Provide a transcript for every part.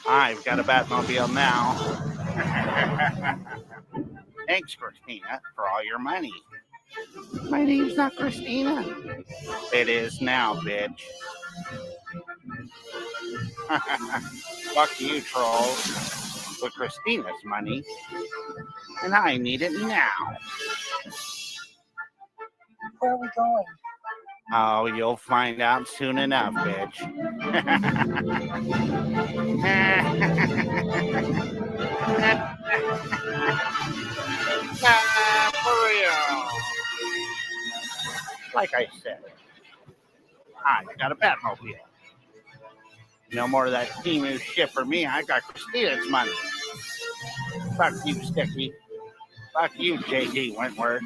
I've got a Batmobile now. Thanks, Christina, for all your money. My name's not Christina. It is now, bitch. Fuck you, trolls. With Christina's money. And I need it now. Where are we going? Oh, you'll find out soon enough, bitch. For real. Like I said, I got a Batmobile. No more of that Timu shit for me. I got Christina's money. Fuck you, Sticky. Fuck you, JD Wentworth.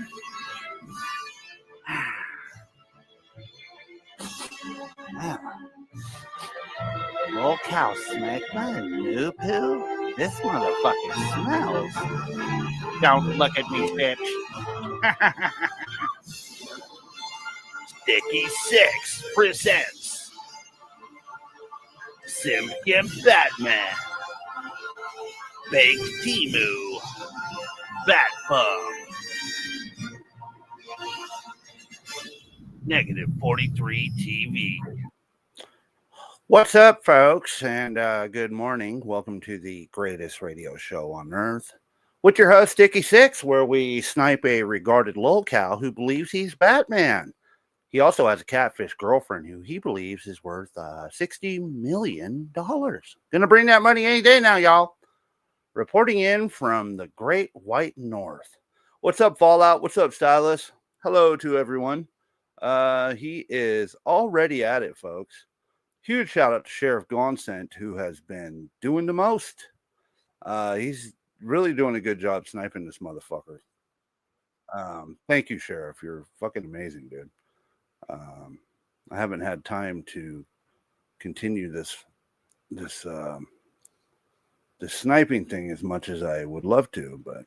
Old cow smack my new poo. This motherfucker smells. Don't look at me, bitch. Sticky 6 presents Simpkin Batman, Baked Timu, Bat Bum, Negative 43 TV. What's up, folks, and good morning. Welcome to the greatest radio show on earth with your host, Sticky 6, where we snipe a regarded lolcow who believes he's Batman. He also has a catfish girlfriend who he believes is worth $60 million. Gonna bring that money any day now, y'all. Reporting in from the Great White North. What's up, Fallout? What's up, Stylus? Hello to everyone. He is already at it, folks. Huge shout out to Sheriff Gauncent, who has been doing the most. He's really doing a good job sniping this motherfucker. Thank you, Sheriff. You're fucking amazing, dude. I haven't had time to continue this sniping thing as much as I would love to, but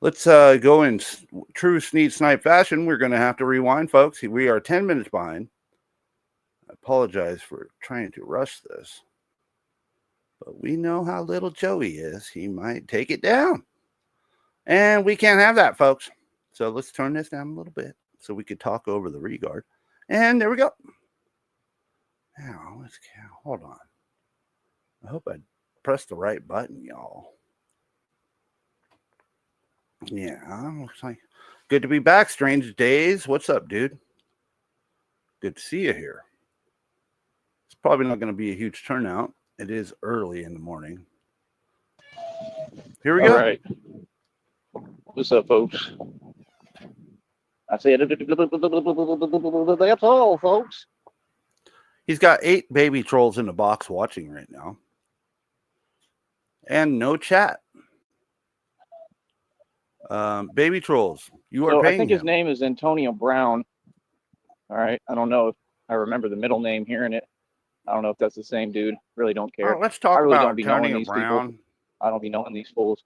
let's go in true SNEED snipe fashion. We're going to have to rewind, folks. We are 10 minutes behind. I apologize for trying to rush this, but we know how little Joey is. He might take it down, and we can't have that, folks. So let's turn this down a little bit so we could talk over the regard. And there we go. Now, let's hold on. I hope I pressed the right button, y'all. Yeah, looks like good to be back. Strange days. What's up, dude? Good to see you here. It's probably not going to be a huge turnout. It is early in the morning. Here we go. All right. What's up, folks? I said, that's all, folks. He's got 8 baby trolls in the box watching right now. And no chat. Baby trolls, you are paying I think him. his name is Antonio Brown. All right. I don't know if I remember the middle name hearing it. I don't know if that's the same dude. Really don't care. Let's talk about Antonio Brown. I don't be knowing these fools.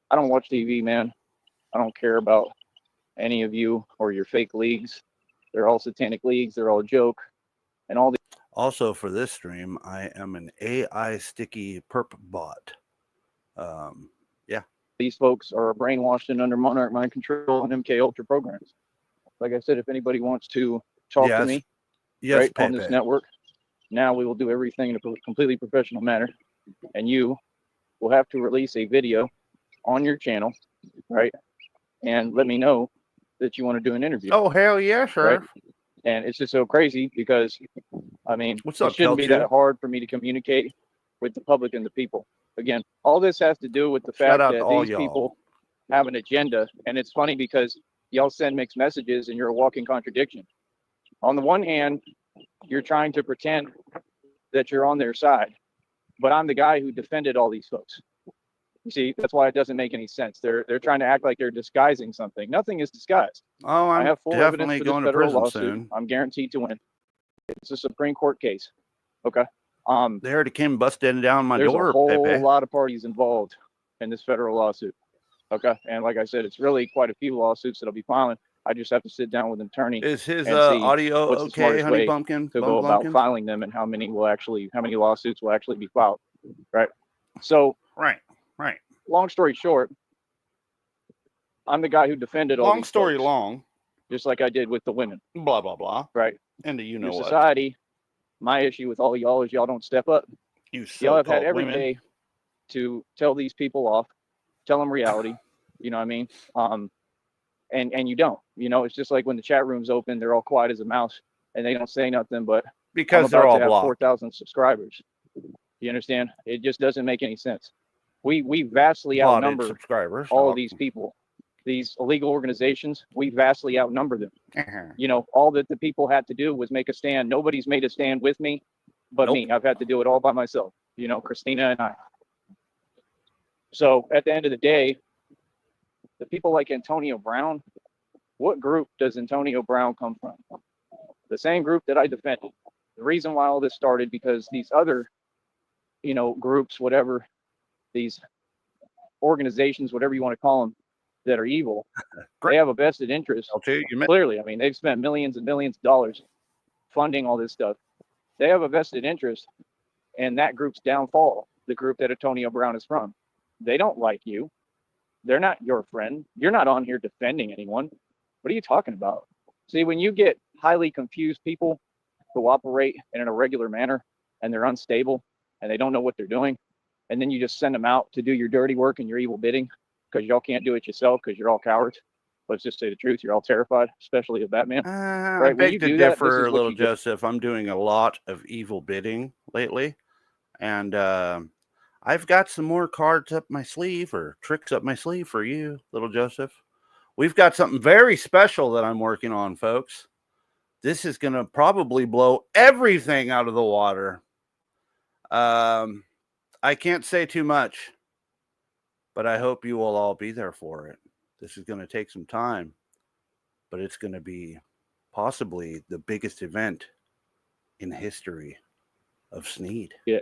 I don't watch TV, man. I don't care about any of you or your fake leagues. They're all satanic leagues. They're all a joke. And all the also for this stream, I am an AI sticky perp bot. Yeah. These folks are brainwashed and under Monarch mind control and MK Ultra programs. Like I said, if anybody wants to talk to me on this network, now we will do everything in a completely professional manner. And you will have to release a video on your channel, right? And let me know that you want to do an interview. Oh, hell yeah, sure. Right? And it's just so crazy because, I mean, it shouldn't be that hard for me to communicate with the public and the people. Again, all this has to do with the fact that these people have an agenda. And it's funny because y'all send mixed messages and you're a walking contradiction. On the one hand, you're trying to pretend that you're on their side, but I'm the guy who defended all these folks. You see, that's why it doesn't make any sense. They're trying to act like they're disguising something. Nothing is disguised. Oh, I have full definitely evidence for going this to federal prison lawsuit. soon. I'm guaranteed to win. It's a Supreme Court case. Okay. They already came busting down my there's door. There's a whole lot of parties involved in this federal lawsuit. Okay. And like I said, it's really quite a few lawsuits that I'll be filing. I just have to sit down with an attorney Is his and see audio what's the okay, smartest Honey way Pumpkin? to Bum go about Blumpkins? filing them, and how many lawsuits will actually be filed, right? So, Right. long story short, I'm the guy who defended all Long these story folks, long. just like I did with the women, Blah blah blah. right? And you know Your what? society, my issue with all y'all is y'all don't step up. You Y'all have had so-called every women. day to tell these people off, tell them reality. You know what I mean? And you don't. You know, it's just like when the chat room's open, they're all quiet as a mouse and they don't say nothing. But I'm Because they're about all to have blocked. 4,000 subscribers. You understand? It just doesn't make any sense. We vastly Plotted outnumber subscribers. all of these people, these illegal organizations. We vastly outnumber them. You know, all that the people had to do was make a stand. Nobody's made a stand with me but Nope. me. I've had to do it all by myself, you know, Christina and I. So at the end of the day, the people like Antonio Brown, what group does Antonio Brown come from? The same group that I defended. The reason why all this started, because these other, you know, groups, whatever, these organizations, whatever you want to call them, that are evil, they have a vested interest. Clearly, I mean, they've spent millions and millions of dollars funding all this stuff. They have a vested interest in that group's downfall, the group that Antonio Brown is from. They don't like you. They're not your friend. You're not on here defending anyone. What are you talking about? See, when you get highly confused people who operate in an irregular manner and they're unstable and they don't know what they're doing, and then you just send them out to do your dirty work and your evil bidding because y'all can't do it yourself because you're all cowards. Let's just say the truth. You're all terrified, especially of Batman. I beg to differ a little, Joseph. I'm doing a lot of evil bidding lately. And I've got some more cards up my sleeve or tricks up my sleeve for you, little Joseph. We've got something very special that I'm working on, folks. This is going to probably blow everything out of the water. I can't say too much, but I hope you will all be there for it. This is going to take some time, but it's going to be possibly the biggest event in the history of SNEED. Yeah.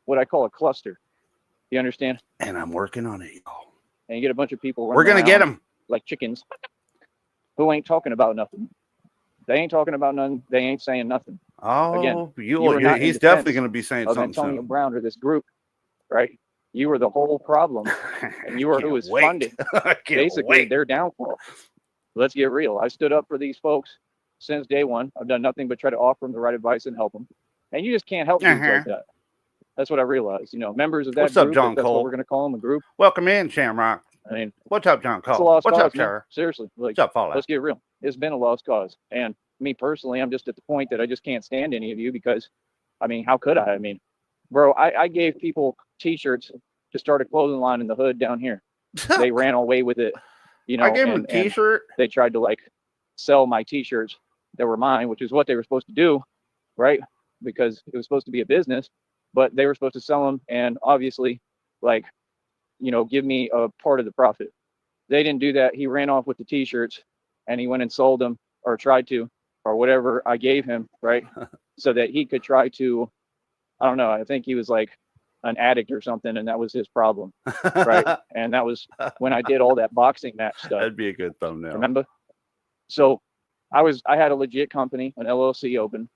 What I call a cluster. You understand? And I'm working on it, y'all. And you get a bunch of people. We're going to get them like chickens who ain't talking about nothing. They ain't talking about nothing. They ain't saying nothing. Oh, again, he's definitely going to be saying something Antonio soon. Brown or this group, right? You were the whole problem, and you were who was funding basically their downfall. Let's get real. I stood up for these folks since day one. I've done nothing but try to offer them the right advice and help them. And you just can't help dudes like that. That's what I realized. You know, members of that What's group, up, John that's Cole? what we're going to call them, a group. Welcome in, Shamrock. I mean, what's up, John Cole? It's a lost What's cause, up, Sarah? Seriously. Like, what's up, Fallout? Let's get real. It's been a lost cause. And me personally, I'm just at the point that I just can't stand any of you because, I mean, how could I? I mean, bro, I gave people T-shirts to start a clothing line in the hood down here. They ran away with it. You know, I gave them a T-shirt. They tried to like sell my T-shirts that were mine, which is what they were supposed to do, right? Because it was supposed to be a business, but they were supposed to sell them and obviously, like, you know, give me a part of the profit. They didn't do that. He ran off with the T-shirts and he went and sold them or tried to, or whatever I gave him, right? So that he could try to, I don't know, I think he was like an addict or something, and that was his problem, right? And that was when I did all that boxing match stuff. That'd be a good thumbnail. Remember? So I had a legit company, an LLC open,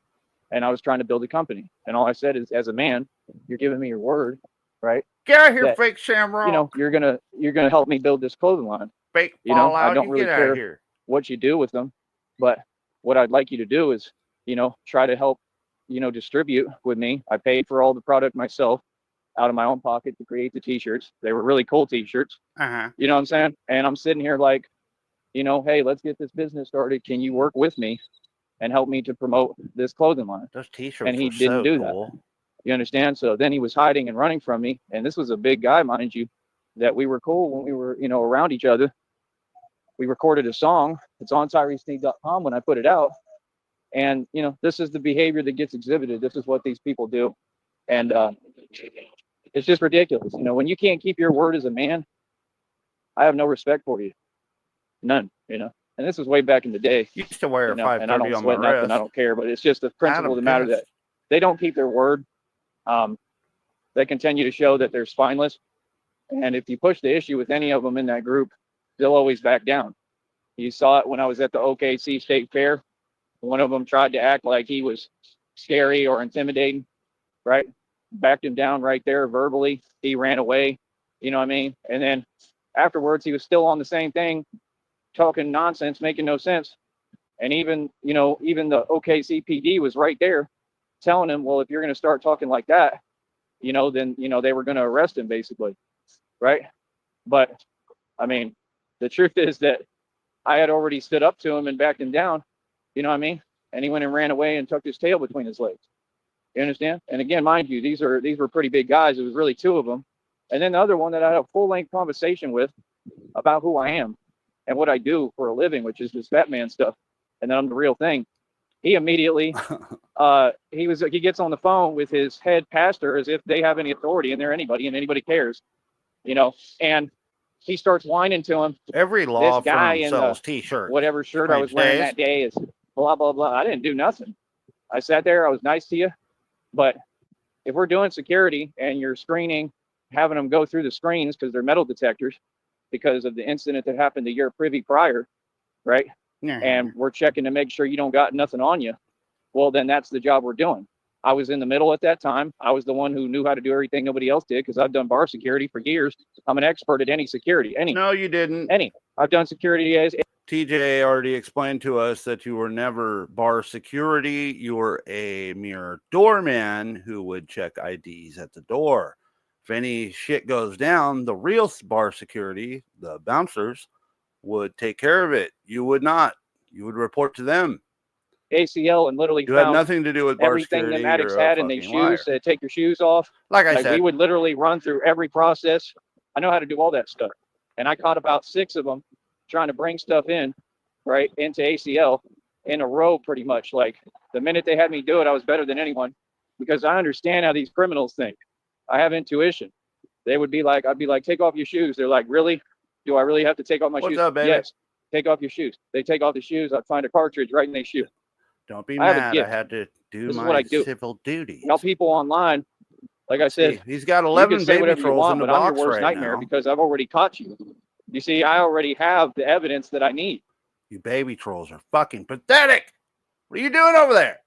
and I was trying to build a company. And all I said is, as a man, you're giving me your word, right? Get out of here, fake Shamrock. You know, you're gonna help me build this clothing line. Fake you know, Fallout, I don't really care what you do with them, but what I'd like you to do is, you know, try to help, you know, distribute with me. I paid for all the product myself out of my own pocket to create the T-shirts. They were really cool T-shirts. You know what I'm saying? And I'm sitting here like, you know, hey, let's get this business started. Can you work with me and help me to promote this clothing line? Those T-shirts and he were didn't so do cool. that. You understand? So then he was hiding and running from me. And this was a big guy, mind you, that we were cool when we were, you know, around each other. We recorded a song. It's on TyreseSneed.com when I put it out. And, you know, this is the behavior that gets exhibited. This is what these people do. And it's just ridiculous. You know, when you can't keep your word as a man, I have no respect for you. None, you know. And this was way back in the day. You used to wear a 530 and I don't on sweat my nothing. wrist. I don't care. But it's just the principle of the matter that they don't keep their word. They continue to show that they're spineless. And if you push the issue with any of them in that group, they'll always back down. You saw it when I was at the OKC State Fair. One of them tried to act like he was scary or intimidating, right? Backed him down right there verbally. He ran away, you know what I mean? And then afterwards, he was still on the same thing, talking nonsense, making no sense. And even, even the OKC PD was right there telling him, well, if you're going to start talking like that, then, they were going to arrest him basically, right? But I mean, the truth is that I had already stood up to him and backed him down, you know what I mean? And he went and ran away and tucked his tail between his legs. You understand? And again, mind you, these were pretty big guys. It was really two of them. And then the other one that I had a full-length conversation with about who I am and what I do for a living, which is this Batman stuff. And then I'm the real thing. He immediately, he gets on the phone with his head pastor as if they have any authority and they're anybody and anybody cares, and he starts whining to him. Every law this guy firm sells T-shirts. Whatever shirt I was wearing that day is blah, blah, blah. I didn't do nothing. I sat there. I was nice to you. But if we're doing security and you're screening, having them go through the screens because they're metal detectors because of the incident that happened the year privy prior, right? Yeah. And we're checking to make sure you don't got nothing on you. Well, then that's the job we're doing. I was in the middle at that time. I was the one who knew how to do everything nobody else did because I've done bar security for years. I'm an expert at any security. No, you didn't. I've done security as TJ already explained to us that you were never bar security. You were a mere doorman who would check IDs at the door. If any shit goes down, the real bar security, the bouncers, would take care of it. You would not. You would report to them. ACL and literally you had nothing to do with bar everything security. that Maddox had in these shoes. Said, take your shoes off. Like I said, we would literally run through every process. I know how to do all that stuff. And I caught about 6 of them trying to bring stuff in, right, into ACL in a row pretty much. Like the minute they had me do it, I was better than anyone because I understand how these criminals think. I have intuition. They would be like, I'd be like, take off your shoes. They're like, really? Do I really have to take off my shoes? What's up, baby? Yes. Take off your shoes. They take off the shoes. I'd find a cartridge right in their shoe. Don't be mad. I had to do my civil duty. Now, people online, like I said, he's got 11 baby trolls in the box I'm your worst nightmare now. Because I've already caught you. You see, I already have the evidence that I need. You baby trolls are fucking pathetic. What are you doing over there?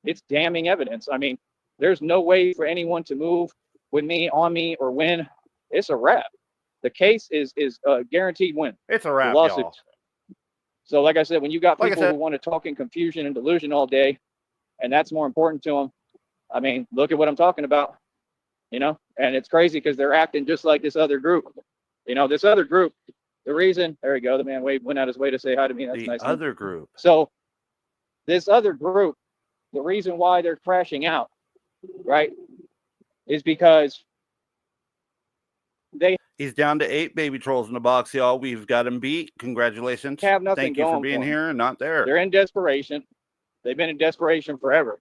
It's damning evidence. I mean, there's no way for anyone to move with me, on me, or win. It's a wrap. The case is a guaranteed win. It's a wrap, y'all. So, like I said, when you got people who want to talk in confusion and delusion all day, and that's more important to them, I mean, look at what I'm talking about, and it's crazy because they're acting just like this other group. This other group, the reason, there you go, the man went out his way to say hi to me. That's nice. The other group. So, this other group, the reason why they're crashing out, right, is because he's down to 8 baby trolls in the box, y'all. We've got him beat. Congratulations. Have nothing Thank you for being here and not there. They're in desperation. They've been in desperation forever.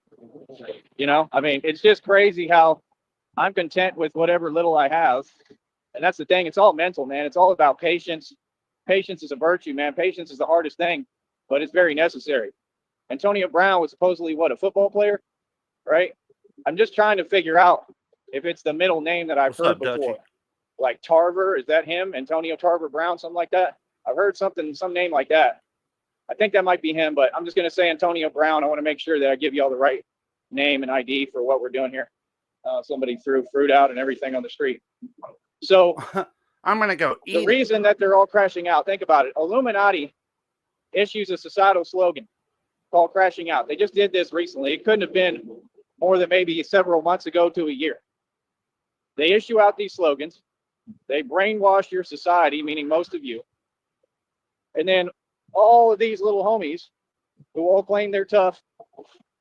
I mean, it's just crazy how I'm content with whatever little I have. And that's the thing. It's all mental, man. It's all about patience. Patience is a virtue, man. Patience is the hardest thing, but it's very necessary. Antonio Brown was supposedly, a football player, right? I'm just trying to figure out if it's the middle name that I've heard before. Dutchie? Like Tarver, is that him? Antonio Tarver Brown, something like that? I've heard some name like that. I think that might be him, but I'm just going to say Antonio Brown. I want to make sure that I give you all the right name and ID for what we're doing here. Somebody threw fruit out and everything on the street. So I'm going to go eat. The reason that they're all crashing out, think about it. Illuminati issues a societal slogan called crashing out. They just did this recently. It couldn't have been more than maybe several months ago to a year. They issue out these slogans. They brainwash your society, meaning most of you. And then all of these little homies who all claim they're tough,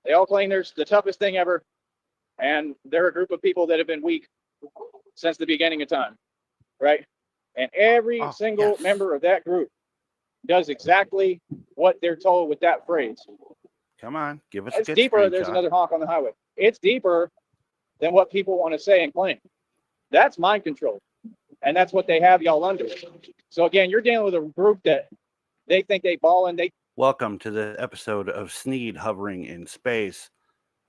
they all claim they're the toughest thing ever. And they're a group of people that have been weak since the beginning of time, right? And every single member of that group does exactly what they're told with that phrase. Come on, give us a good deeper. There's another honk on the highway. It's deeper than what people want to say and claim. That's mind control. And that's what they have y'all under. So again, you're dealing with a group that they think they ball and they. Welcome to the episode of SNEED hovering in space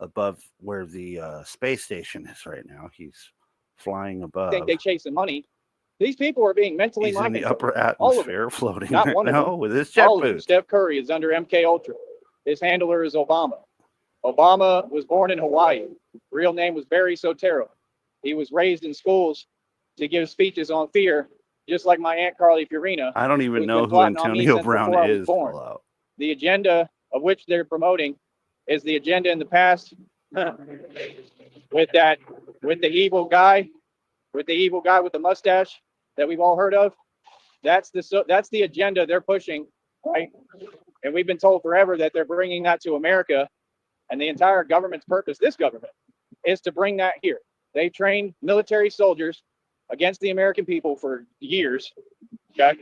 above where the space station is right now. He's flying above. Think they chasing money, These people are being mentally He's in the mind-controlled. upper atmosphere floating Not right one of now them. with his jet All of them. boots. Steph Curry is under MK Ultra. His handler is Obama. Obama was born in Hawaii. Real name was Barry Sotero. He was raised in schools to give speeches on fear, just like my Aunt Carly Fiorina. I don't even who's know been who plotting on me Antonio since Brown before I was is. born. Pull out. The agenda of which they're promoting is the agenda in the past with the evil guy with the mustache that we've all heard of. That's the agenda they're pushing, right? And we've been told forever that they're bringing that to America, and the entire government's purpose, this government, is to bring that here. They trained military soldiers against the American people for years. Okay,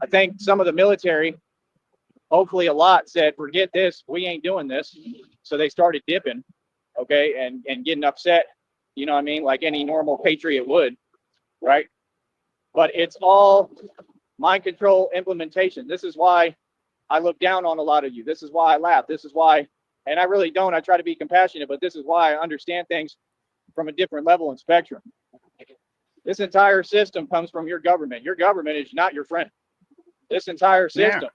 I think some of the military, hopefully a lot, said, "Forget this, we ain't doing this." So they started dipping, okay, and getting upset. You know what I mean? Like any normal patriot would, right? But it's all mind control implementation. This is why I look down on a lot of you. This is why I laugh. This is why, and I really don't. I try to be compassionate, but this is why I understand things from a different level and spectrum. This entire system comes from your government. Your government is not your friend. This entire system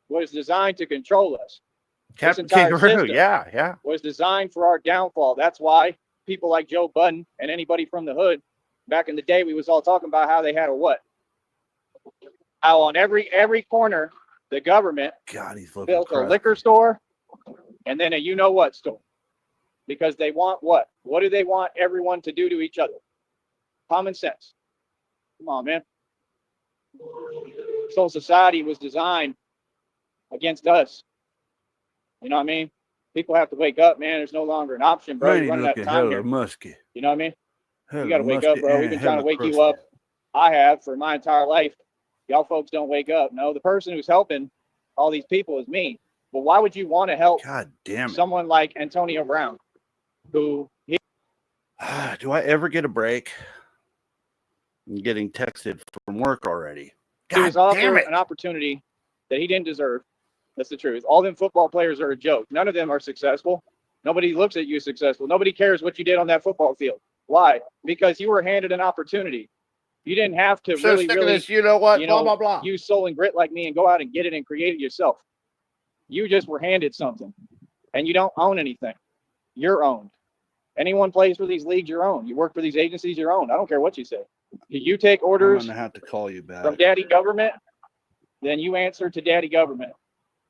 was designed to control us. Captain Kangaroo, yeah. Was designed for our downfall. That's why people like Joe Budden and anybody from the hood, back in the day, we was all talking about how they had a what? How on every corner, the government built a liquor store and then a you-know-what store. Because they want what? What do they want everyone to do to each other? Common sense. Come on, man. This whole society was designed against us. You know what I mean? People have to wake up, man. There's no longer an option, bro. You're running out of time here. Musky. You know what I mean? You got to wake up, bro. We've been trying to wake you up. I have for my entire life. Y'all folks don't wake up. No, the person who's helping all these people is me. But why would you want to help someone like Antonio Brown, who do I ever get a break? I'm getting texted from work already. He was offered an opportunity that he didn't deserve. That's the truth. All them football players are a joke. None of them are successful. Nobody looks at you as successful. Nobody cares what you did on that football field. Why? Because you were handed an opportunity. You didn't have to really, blah, blah, blah. use soul and grit like me and go out and get it and create it yourself. You just were handed something, and you don't own anything. You're owned. Anyone plays for these leagues, you're owned. You work for these agencies, you're owned. I don't care what you say. You take orders I'm gonna have to call you back from daddy government, then you answer to daddy government.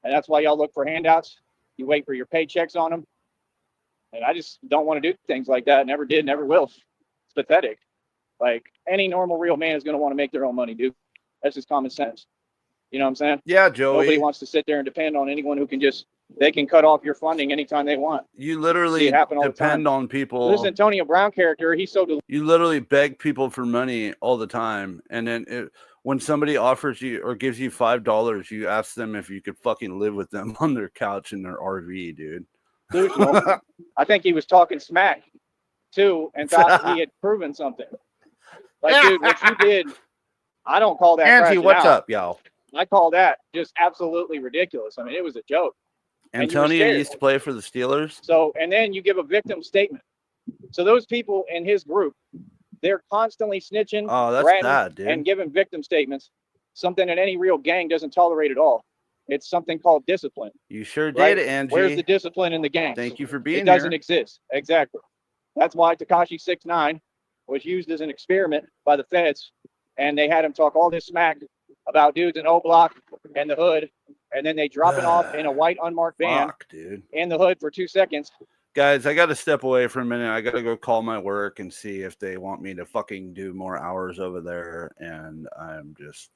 And that's why y'all look for handouts. You wait for your paychecks on them. And I just don't want to do things like that. Never did, never will. It's pathetic. Like any normal real man is going to want to make their own money, dude. That's just common sense. You know what I'm saying? Yeah, Joey. Nobody wants to sit there and depend on anyone who can they can cut off your funding anytime they want. You literally depend on people. This Antonio Brown character, he's so you literally beg people for money all the time. And then when somebody offers you or gives you $5, you ask them if you could fucking live with them on their couch in their RV, dude. I think he was talking smack too and thought he had proven something. Like, dude, what you did, I don't call that. Auntie, what's up, y'all? I call that just absolutely ridiculous. I mean, it was a joke. Antonio used to play for the Steelers. So, and then you give a victim statement. So those people in his group, they're constantly snitching, and giving victim statements, something that any real gang doesn't tolerate at all. It's something called discipline. You sure did, Angie. Where's the discipline in the gang? Thank you for being here. It doesn't exist. Exactly. That's why Tekashi 6ix9ine was used as an experiment by the feds, and they had him talk all this smack about dudes in O Block and the hood, and then they drop it off in a white unmarked van in the hood for 2 seconds. Guys, I got to step away for a minute. I got to go call my work and see if they want me to fucking do more hours over there. And I'm just,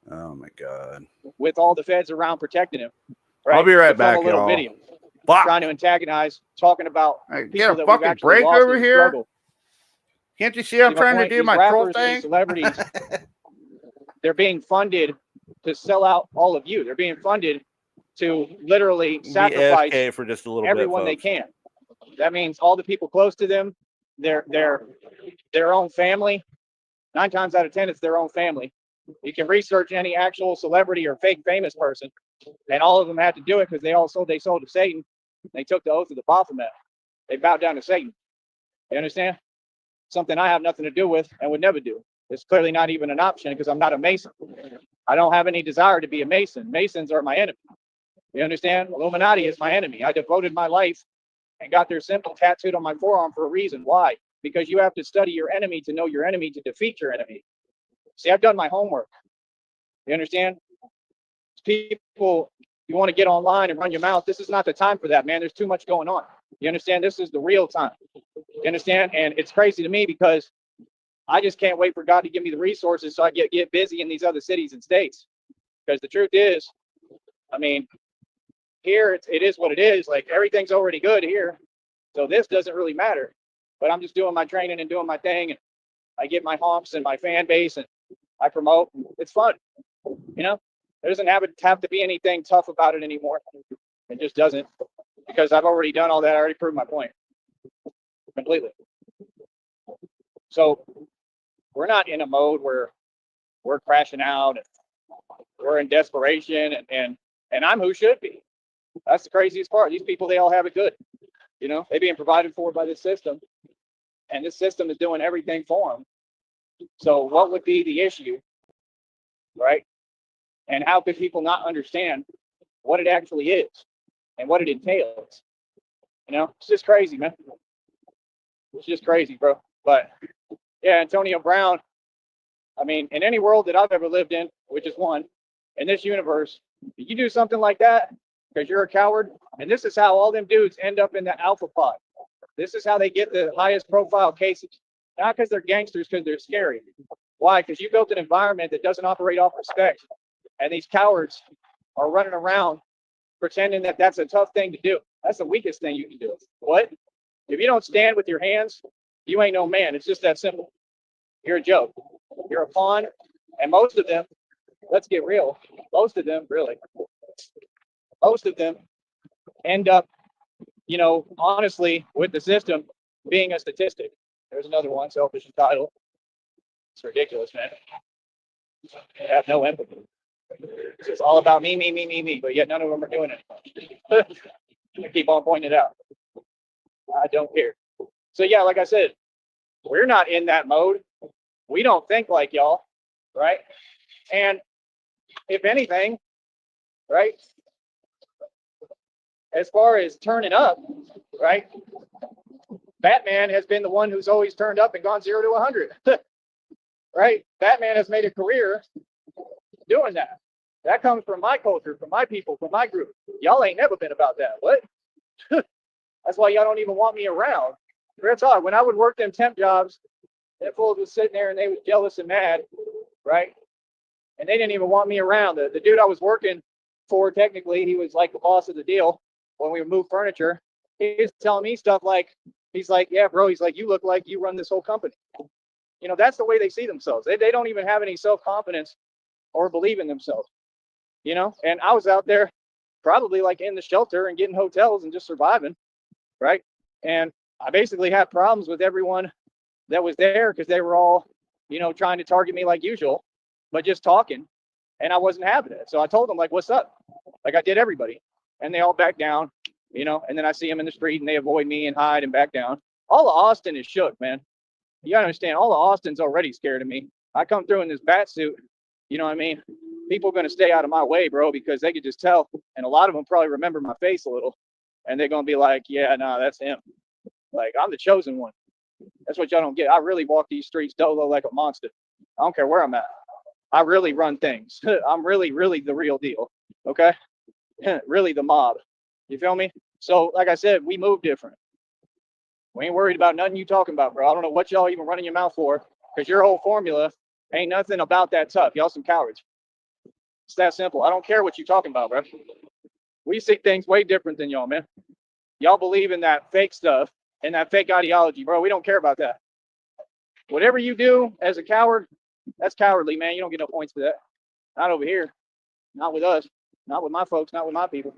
oh my God. With all the feds around protecting him. Right? I'll be right back, y'all. Video, trying to antagonize, talking about get a fucking break over here. Struggle. Can't you see I'm trying to do my troll thing? Celebrities, they're being funded to sell out all of you. They're being funded to literally sacrifice for just a little everyone they can. That means all the people close to them, their own family. 9 times out of 10, it's their own family. You can research any actual celebrity or fake famous person, and all of them had to do it because they sold to Satan. They took the oath of the Baphomet. They bowed down to Satan. You understand? something I have nothing to do with and would never do. It's clearly not even an option because I'm not a Mason. I don't have any desire to be a Mason. Masons are my enemy. You understand? Illuminati is my enemy. I devoted my life and got their symbol tattooed on my forearm for a reason. Why? Because you have to study your enemy to know your enemy to defeat your enemy. See, I've done my homework. You understand? People, you want to get online and run your mouth. This is not the time for that, man. There's too much going on. You understand? This is the real time. You understand? And it's crazy to me because I just can't wait for God to give me the resources so I get busy in these other cities and states. Because the truth is, I mean, here it is what it is. Like everything's already good here. So this doesn't really matter. But I'm just doing my training and doing my thing. And I get my humps and my fan base and I promote. It's fun. You know, there doesn't have to be anything tough about it anymore. It just doesn't. Because I've already done all that. I already proved my point completely. So we're not in a mode where we're crashing out and we're in desperation and I'm who should be. That's the craziest part. These people, they all have it good. You know, they're being provided for by this system, and this system is doing everything for them. So what would be the issue, right? And how could people not understand what it actually is and what it entails? You know, it's just crazy, man. It's just crazy, bro. But yeah, Antonio Brown, I mean, in any world that I've ever lived in, which is one, in this universe, you do something like that because you're a coward, and this is how all them dudes end up in the alpha pod. This is how they get the highest profile cases. Not because they're gangsters, because they're scary. Why? Because you built an environment that doesn't operate off respect. And these cowards are running around pretending that that's a tough thing to do. That's the weakest thing you can do. What? If you don't stand with your hands, you ain't no man. It's just that simple. You're a joke. You're a pawn. And most of them, let's get real, most of them, really, most of them end up, you know, honestly, with the system being a statistic. There's another one, selfish entitled. It's ridiculous, man. They have no empathy. It's just all about me, me, me, me, me, but yet none of them are doing it. I keep on pointing it out. I don't care. So yeah, like I said, we're not in that mode. We don't think like y'all, right? And if anything, right, as far as turning up, right, Batman has been the one who's always turned up and gone 0 to 100, right? Batman has made a career doing that. That comes from my culture, from my people, from my group. Y'all ain't never been about that. What? That's why y'all don't even want me around. Real talk. When I would work them temp jobs, that fools was sitting there and they was jealous and mad, right? And they didn't even want me around. The dude I was working for, technically, he was like the boss of the deal when we moved furniture. He was telling me stuff like, he's like, yeah, bro, he's like, you look like you run this whole company. You know, that's the way they see themselves. They don't even have any self-confidence or believe in themselves, you know? And I was out there probably like in the shelter and getting hotels and just surviving, right? And I basically had problems with everyone that was there because they were all, you know, trying to target me like usual, but just talking. And I wasn't having it. So I told them, like, what's up? Like I did everybody. And they all back down, you know, and then I see them in the street and they avoid me and hide and back down. All of Austin is shook, man. You gotta understand, all of Austin's already scared of me. I come through in this bat suit, you know what I mean? People are gonna stay out of my way, bro, because they could just tell. And a lot of them probably remember my face a little. And they're gonna be like, yeah, nah, that's him. Like, I'm the chosen one. That's what y'all don't get. I really walk these streets dolo like a monster. I don't care where I'm at. I really run things. I'm really, really the real deal. Okay? Really the mob. You feel me? So, like I said, we move different. We ain't worried about nothing you talking about, bro. I don't know what y'all even running your mouth for, because your whole formula ain't nothing about that tough. Y'all some cowards. It's that simple. I don't care what you talking about, bro. We see things way different than y'all, man. Y'all believe in that fake stuff and that fake ideology, bro. We don't care about that. Whatever you do as a coward, that's cowardly, man. You don't get no points for that. Not over here. Not with us. Not with my folks. Not with my people.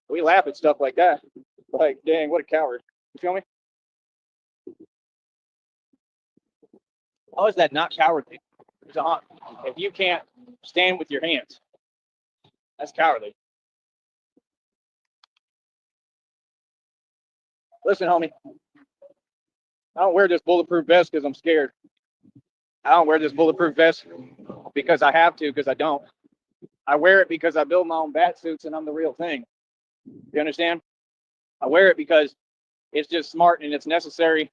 We laugh at stuff like that. Like, dang, what a coward. You feel me? How is that not cowardly? If you can't stand with your hands, that's cowardly. Listen, homie. I don't wear this bulletproof vest because I'm scared. I don't wear this bulletproof vest because I have to, because I don't. I wear it because I build my own bat suits and I'm the real thing. You understand? I wear it because it's just smart and it's necessary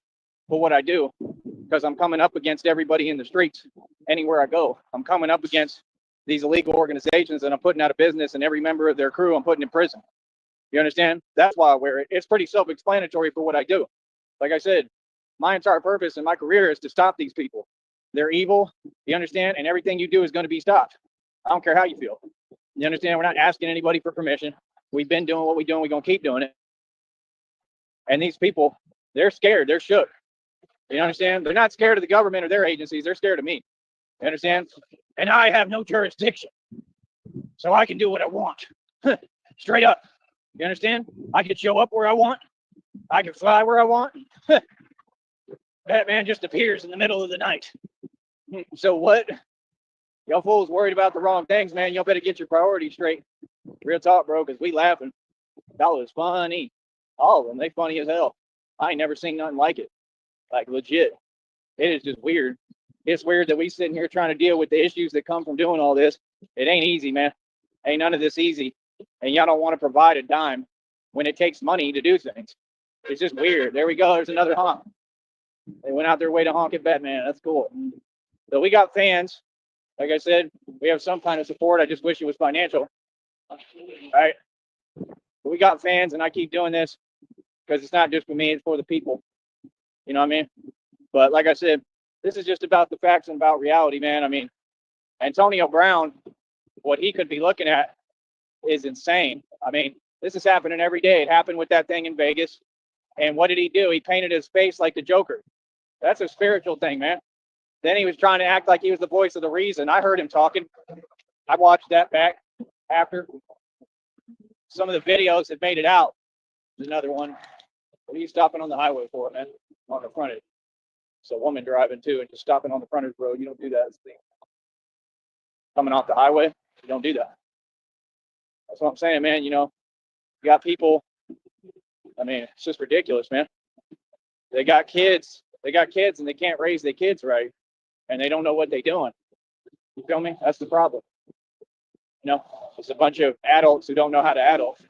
for what I do, because I'm coming up against everybody in the streets anywhere I go. I'm coming up against these illegal organizations and I'm putting out of business, and every member of their crew I'm putting in prison. You understand? That's why I wear it. It's pretty self-explanatory for what I do. Like I said, my entire purpose in my career is to stop these people. They're evil, you understand? And everything you do is going to be stopped. I don't care how you feel. You understand? We're not asking anybody for permission. We've been doing what we're doing. We're going to keep doing it. And these people, they're scared. They're shook. You understand? They're not scared of the government or their agencies. They're scared of me. You understand? And I have no jurisdiction. So I can do what I want. Straight up. You understand? I can show up where I want. I can fly where I want. Batman just appears in the middle of the night. So what? Y'all fools worried about the wrong things, man. Y'all better get your priorities straight. Real talk, bro, because we laughing. Y'all is funny. All of them, they funny as hell. I ain't never seen nothing like it. Like, legit. It is just weird. It's weird that we sitting here trying to deal with the issues that come from doing all this. It ain't easy, man. Ain't none of this easy. And y'all don't want to provide a dime when it takes money to do things. It's just weird. There we go. There's another honk. They went out their way to honk at Batman. That's cool. So we got fans. Like I said, we have some kind of support. I just wish it was financial. All right. But we got fans, and I keep doing this because it's not just for me. It's for the people. You know what I mean? But like I said, this is just about the facts and about reality, man. I mean, Antonio Brown, what he could be looking at is insane. I mean, this is happening every day. It happened with that thing in Vegas. And what did he do? He painted his face like the Joker. That's a spiritual thing, man. Then he was trying to act like he was the voice of the reason. I heard him talking. I watched that back after. Some of the videos that made it out. There's another one. What are you stopping on the highway for, man? On the frontage. It's a woman driving too, and just stopping on the frontage road. You don't do that. Coming off the highway, you don't do that. That's what I'm saying, man. You know, you got people. I mean, it's just ridiculous, man. They got kids. They got kids, and they can't raise their kids right, and they don't know what they're doing. You feel me? That's the problem. You know, it's a bunch of adults who don't know how to adult,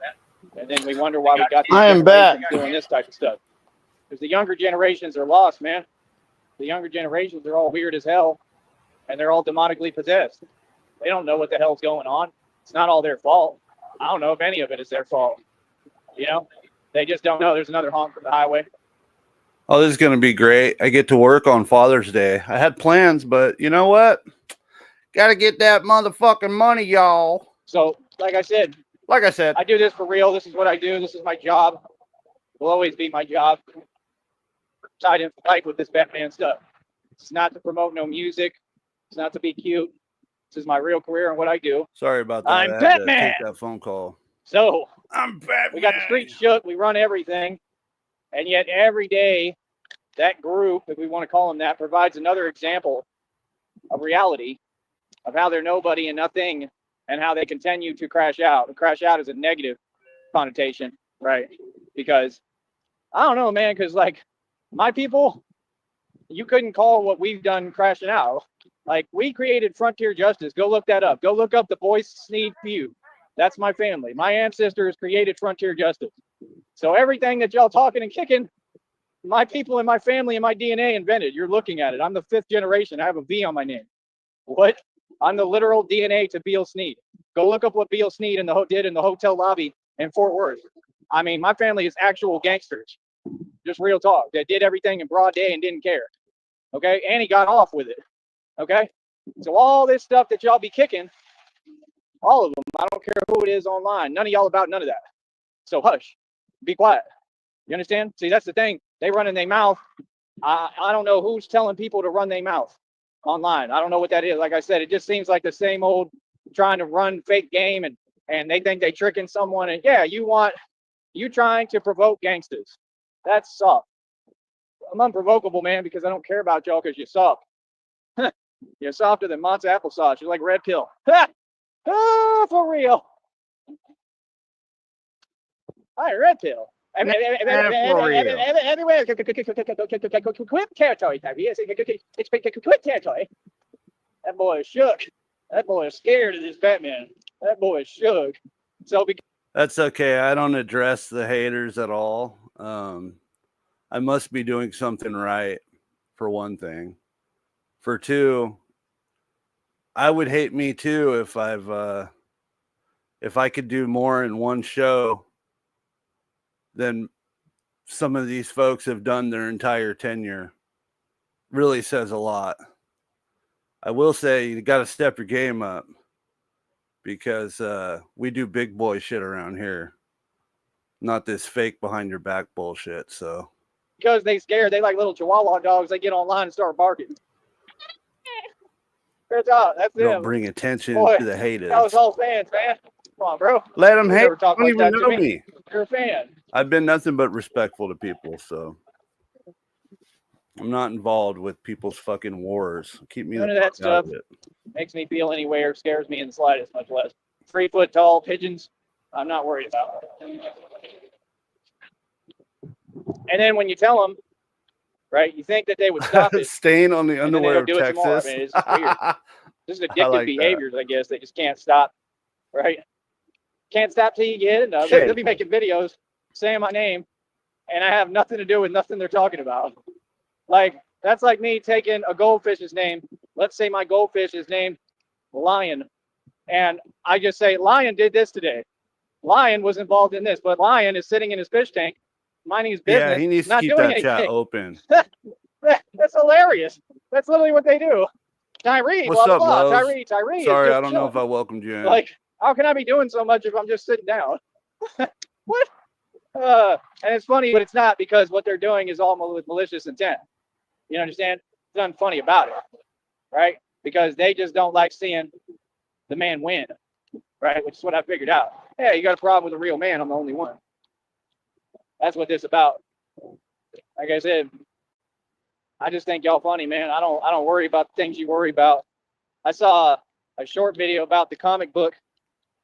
and then we wonder why we got these generations doing this type of stuff. Because the younger generations are lost, man. The younger generations are all weird as hell, and they're all demonically possessed. They don't know what the hell's going on. It's not all their fault. I don't know if any of it is their fault. You know, they just don't know. There's another honk from the highway. Oh, this is going to be great. I get to work on Father's Day. I had plans, but you know what? Got to get that motherfucking money, y'all. So, like I said, I do this for real. This is what I do. This is my job. Will always be my job. Tied in fight with this Batman stuff. It's not to promote no music. It's not to be cute. This is my real career and what I do. Sorry about that. I'm Batman. Take that phone call. So I'm Batman. We got the streets shook. We run everything, and yet every day, that group, if we want to call them that, provides another example of reality of how they're nobody and nothing, and how they continue to crash out. And crash out is a negative connotation, right? Because I don't know, man. Because like my people, you couldn't call what we've done crashing out. Like, we created frontier justice. Go look that up. Go look up the Boyce SNEED feud. That's my family. My ancestors created frontier justice. So everything that y'all talking and kicking, my people and my family and my DNA invented. You're looking at it. I'm the 5th generation. I have a V on my name. What? I'm the literal DNA to Beale Sneed. Go look up what Beale Sneed did in the hotel lobby in Fort Worth. I mean, my family is actual gangsters. Just real talk. That did everything in broad day and didn't care. Okay? And he got off with it. Okay? So all this stuff that y'all be kicking, all of them, I don't care who it is online. None of y'all about none of that. So hush. Be quiet. You understand? See, that's the thing. They run in their mouth. I don't know who's telling people to run their mouth online. I don't know what that is. Like I said, it just seems like the same old trying to run fake game, and they think they tricking someone. And yeah, you trying to provoke gangsters. That's soft. I'm unprovocable, man, because I don't care about y'all because you're soft. You're softer than Mott's applesauce. You're like red pill. Oh, for real. Hi, red pill. Everywhere, quit territory type. Yes, it's quit territory. That boy is shook. That boy is scared of this Batman. That boy is shook. So that's okay. I don't address the haters at all. I must be doing something right, for one thing. For two, I would hate me too if I could do more in one show than some of these folks have done their entire tenure. Really says a lot. I will say you got to step your game up because we do big boy shit around here, not this fake behind your back bullshit. So because they scared, they like little Chihuahua dogs. They get online and start barking. That's all. That's don't them. bring attention Boy, to the haters. That was all fans, man. Come on, bro. Let them hate. Talk Don't like even that know to me. You're a fan. I've been nothing but respectful to people, so I'm not involved with people's fucking wars. Keep me None of that stuff makes me feel any way or scares me in the slightest, much less 3 foot tall pigeons. I'm not worried about. And then when you tell them, right, you think that they would stop it. Stain on the underwear of do It some more. I Texas. mean, it's weird. This is addictive behaviors, I guess. They just can't stop, right? Can't stop till you get enough. They'll be making videos saying my name, and I have nothing to do with nothing they're talking about. Like, that's like me taking a goldfish's name. Let's say my goldfish is named Lion, and I just say, Lion did this today. Lion was involved in this, but Lion is sitting in his fish tank, minding his business. Yeah, he needs to not keep doing that anything. chat open. That's hilarious. That's literally what they do. Tyree, what's blah, up, blah, blah. Lowe's? Tyree. Sorry, is just I don't know if I welcomed you in. Like, how can I be doing so much if I'm just sitting down? What? And it's funny, but it's not, because what they're doing is all with malicious intent. You understand? There's nothing funny about it, right? Because they just don't like seeing the man win, right? Which is what I figured out. Yeah, you got a problem with a real man. I'm the only one. That's what this is about. Like I said, I just think y'all funny, man. I don't worry about the things you worry about. I saw a short video about the comic book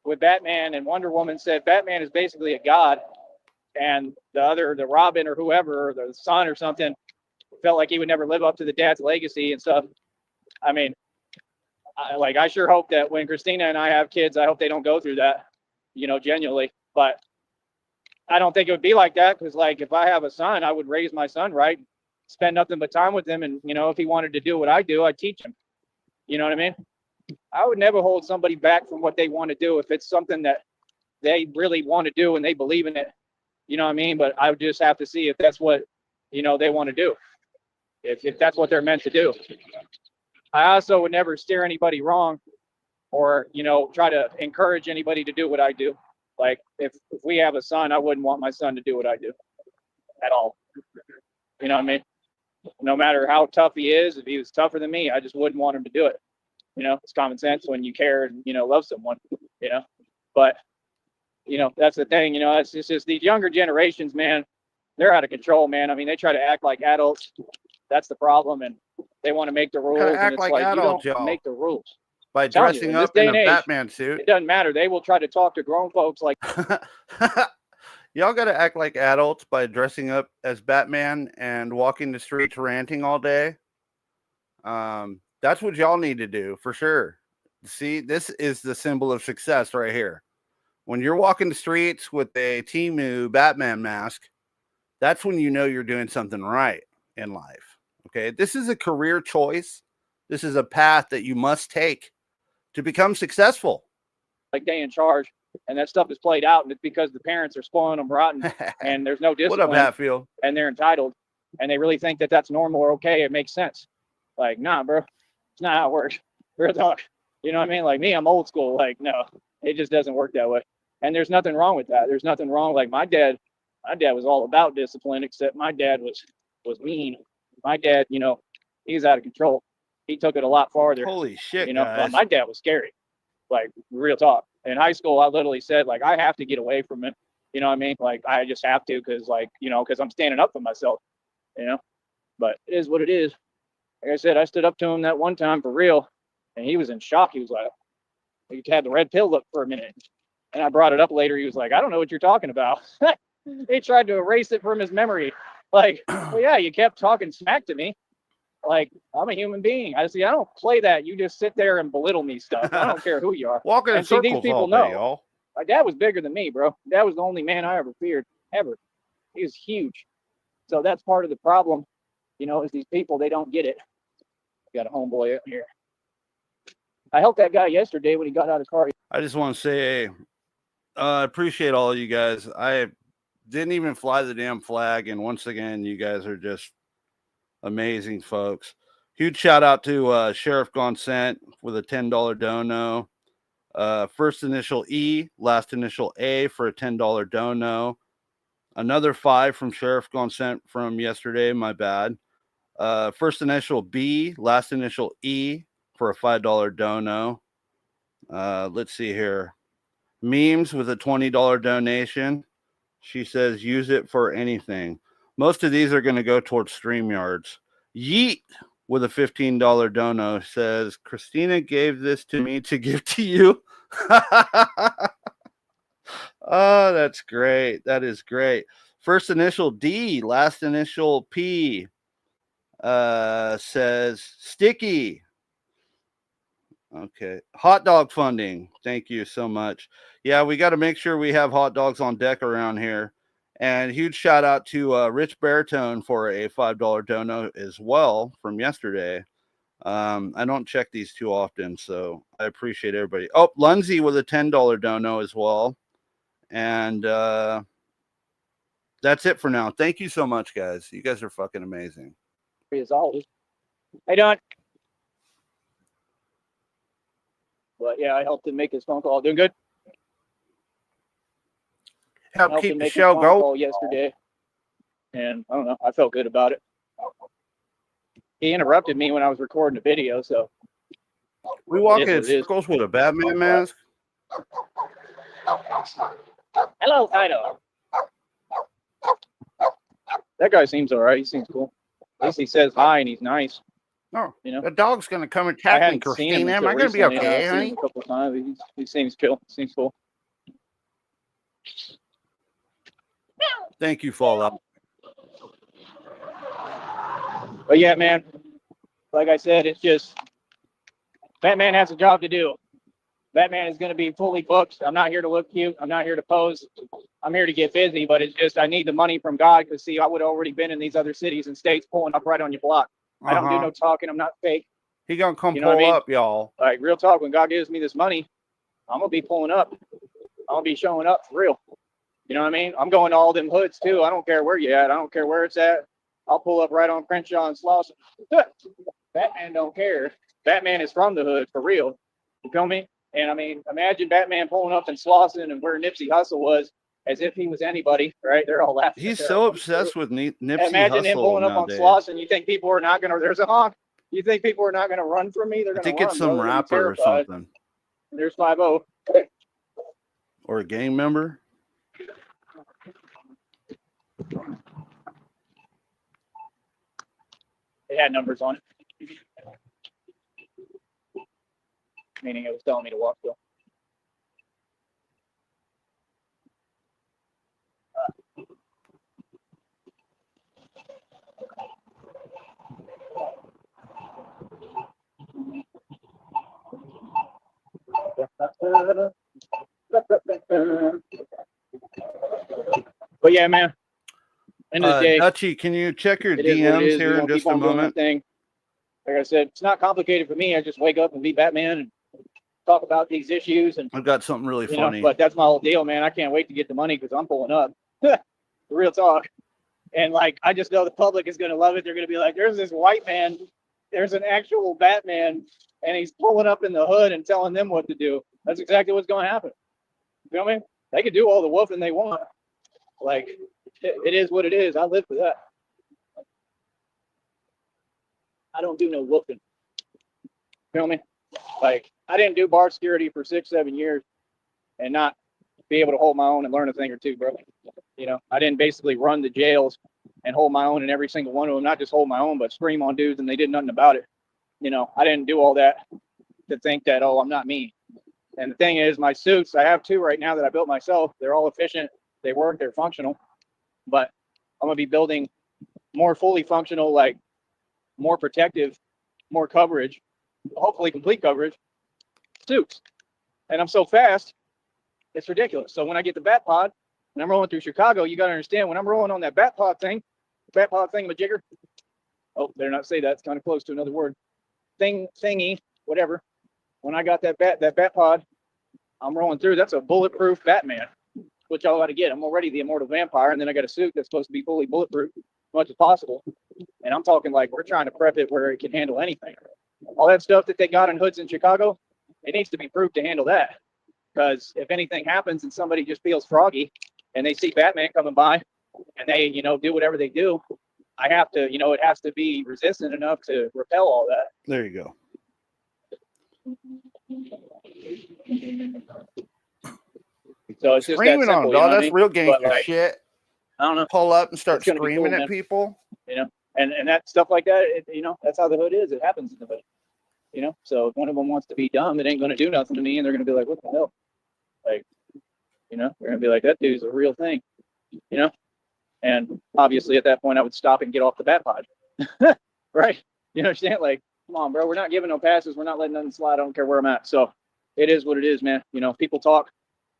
with Batman, and Wonder Woman said Batman is basically a god, and the Robin or whoever, or the son or something, felt like he would never live up to the dad's legacy and stuff. I mean, I sure hope that when Christina and I have kids, I hope they don't go through that, genuinely. But I don't think it would be like that, because, like, if I have a son, I would raise my son right, spend nothing but time with him, and, if he wanted to do what I do, I'd teach him. You know what I mean? I would never hold somebody back from what they want to do if it's something that they really want to do and they believe in it. You know what I mean? But I would just have to see if that's what, they want to do. If that's what they're meant to do. I also would never steer anybody wrong or, try to encourage anybody to do what I do. Like, if we have a son, I wouldn't want my son to do what I do at all. You know what I mean? No matter how tough he is, if he was tougher than me, I just wouldn't want him to do it. It's common sense when you care and, love someone, but, that's the thing, it's just these younger generations, man, they're out of control, man. I mean, they try to act like adults. That's the problem. And they want to make the rules. And it's like, adults, you don't make the rules. By dressing up in a Batman suit. It doesn't matter. They will try to talk to grown folks like. Y'all got to act like adults by dressing up as Batman and walking the streets ranting all day. That's what y'all need to do for sure. See, this is the symbol of success right here. When you're walking the streets with a Temu Batman mask, that's when you know you're doing something right in life. Okay. This is a career choice. This is a path that you must take to become successful. Like they in charge, and that stuff is played out, and it's because the parents are spoiling them rotten, and there's no discipline. What up, Hatfield? And they're entitled, and they really think that that's normal or okay. It makes sense. Like, nah, bro, it's not how it works. Real talk. You know what I mean? Like me, I'm old school. Like, no, it just doesn't work that way. And there's nothing wrong with that. There's nothing wrong. Like my dad was all about discipline, except my dad was mean. My dad, he's out of control. He took it a lot farther. Holy shit, but my dad was scary. Like, real talk. In high school, I literally said, like, I have to get away from it. You know what I mean? Like, I just have to, because, like, because I'm standing up for myself, But it is what it is. Like I said, I stood up to him that one time for real, and he was in shock. He was like, he had the red pill look for a minute. And I brought it up later. He was like, I don't know what you're talking about. He tried to erase it from his memory. Like, well, yeah, you kept talking smack to me. Like, I'm a human being. I don't play that. You just sit there and belittle me stuff. I don't care who you are. Walking in and see, circles these people all day, know. y'all. My dad was bigger than me, bro. Dad was the only man I ever feared, ever. He was huge. So that's part of the problem, is these people, they don't get it. Got a homeboy out here. I helped that guy yesterday when he got out of the car. I just want to say, I appreciate all of you guys. I didn't even fly the damn flag. And once again, you guys are just amazing folks. Huge shout out to Sheriff Gonzant with a $10 dono. First initial E, last initial A for a $10 dono. Another 5 from Sheriff Gonzant from yesterday, my bad. First initial B, last initial E for a $5 dono. Let's see here. Memes with a $20 donation. She says, use it for anything. Most of these are going to go towards StreamYards. Yeet with a $15 dono says, Christina gave this to me to give to you. Oh, that's great. That is great. First initial D, last initial P says, sticky. Okay. Hot dog funding. Thank you so much. Yeah, we got to make sure we have hot dogs on deck around here. And huge shout out to Rich Baritone for a $5 dono as well from yesterday. I don't check these too often, so I appreciate everybody. Oh, Lindsay with a $10 dono as well. And that's it for now. Thank you so much, guys. You guys are fucking amazing. As always. Hey, Don. But yeah, I helped him make his phone call. Doing good. Help keep the show going yesterday, and I don't know. I felt good about it. He interrupted me when I was recording a video, so we walk in circles with a Batman mask. Hello, Kaido. That guy seems all right. He seems cool. At least he says hi and he's nice. Oh, the dog's gonna come attack me, Christina. Am I gonna be okay, honey? A couple of times. He seems chill. Seems cool. Thank you, Fallout. But yeah, man, like I said, it's just Batman has a job to do. Batman is going to be fully booked. I'm not here to look cute. I'm not here to pose. I'm here to get busy, but it's just I need the money from God because, see, I would have already been in these other cities and states pulling up right on your block. I don't do no talking. I'm not fake. He going to come pull up, y'all. Like, real talk, when God gives me this money, I'm going to be pulling up. I'm going to be showing up for real. You know what I mean? I'm going to all them hoods, too. I don't care where you at. I don't care where it's at. I'll pull up right on Crenshaw and Slauson. Batman don't care. Batman is from the hood, for real. You feel me? And I mean, imagine Batman pulling up in Slauson and where Nipsey Hussle was, as if he was anybody, right? They're all laughing. He's so obsessed with Nipsey Imagine Hussle him pulling up nowadays. on Slauson. You think people are not going to, there's a honk. You think people are not going to run from me? They're going to run. I think it's some rapper or something. There's 5-0. Or a gang member. It had numbers on it. Meaning it was telling me to walk still. But yeah, man. End of the day, Dutchy, can you check your DMs here in just a moment? Like I said, it's not complicated for me. I just wake up and be Batman and talk about these issues. And I've got something really funny. But that's my whole deal, man. I can't wait to get the money because I'm pulling up. Real talk. And like, I just know the public is going to love it. They're going to be like, there's this white man. There's an actual Batman. And he's pulling up in the hood and telling them what to do. That's exactly what's going to happen. You feel me? They can do all the woofing they want. Like, it is what it is. I live for that. I don't do no woofing. Feel me? Like, I didn't do bar security for 6-7 years and not be able to hold my own and learn a thing or two, bro. You know, I didn't basically run the jails and hold my own in every single one of them. Not just hold my own, but scream on dudes and they did nothing about it. You know, I didn't do all that to think that, oh, I'm not me. And the thing is, my suits, I have 2 right now that I built myself. They're all efficient. They work. They're functional. but I'm going to be building more fully functional, like more protective, more coverage, hopefully complete coverage suits. And I'm so fast, it's ridiculous. So when I get the bat pod and I'm rolling through Chicago, you got to understand when I'm rolling on that bat pod thingamajigger. Oh, better not say that. It's kind of close to another word. Thingy, whatever. When I got that bat pod, I'm rolling through. That's a bulletproof Batman, which y'all got to get. I'm already the immortal vampire, and then I got a suit that's supposed to be fully bulletproof as much as possible. And I'm talking like we're trying to prep it where it can handle anything. All that stuff that they got in hoods in Chicago, it needs to be proof to handle that. Because if anything happens and somebody just feels froggy and they see Batman coming by and they, do whatever they do, I have to, it has to be resistant enough to repel all that. There you go. So it's just screaming that simple, on them, dog. That's real gangster shit. I don't know. Pull up and start screaming cool, at people. And that stuff like that, that's how the hood is. It happens in the hood. So if one of them wants to be dumb, it ain't going to do nothing to me. And they're going to be like, what the hell? Like, they're going to be like, that dude's a real thing, And obviously at that point I would stop and get off the bat pod. Right? You understand? Like, come on, bro. We're not giving no passes. We're not letting nothing slide. I don't care where I'm at. So it is what it is, man. People talk.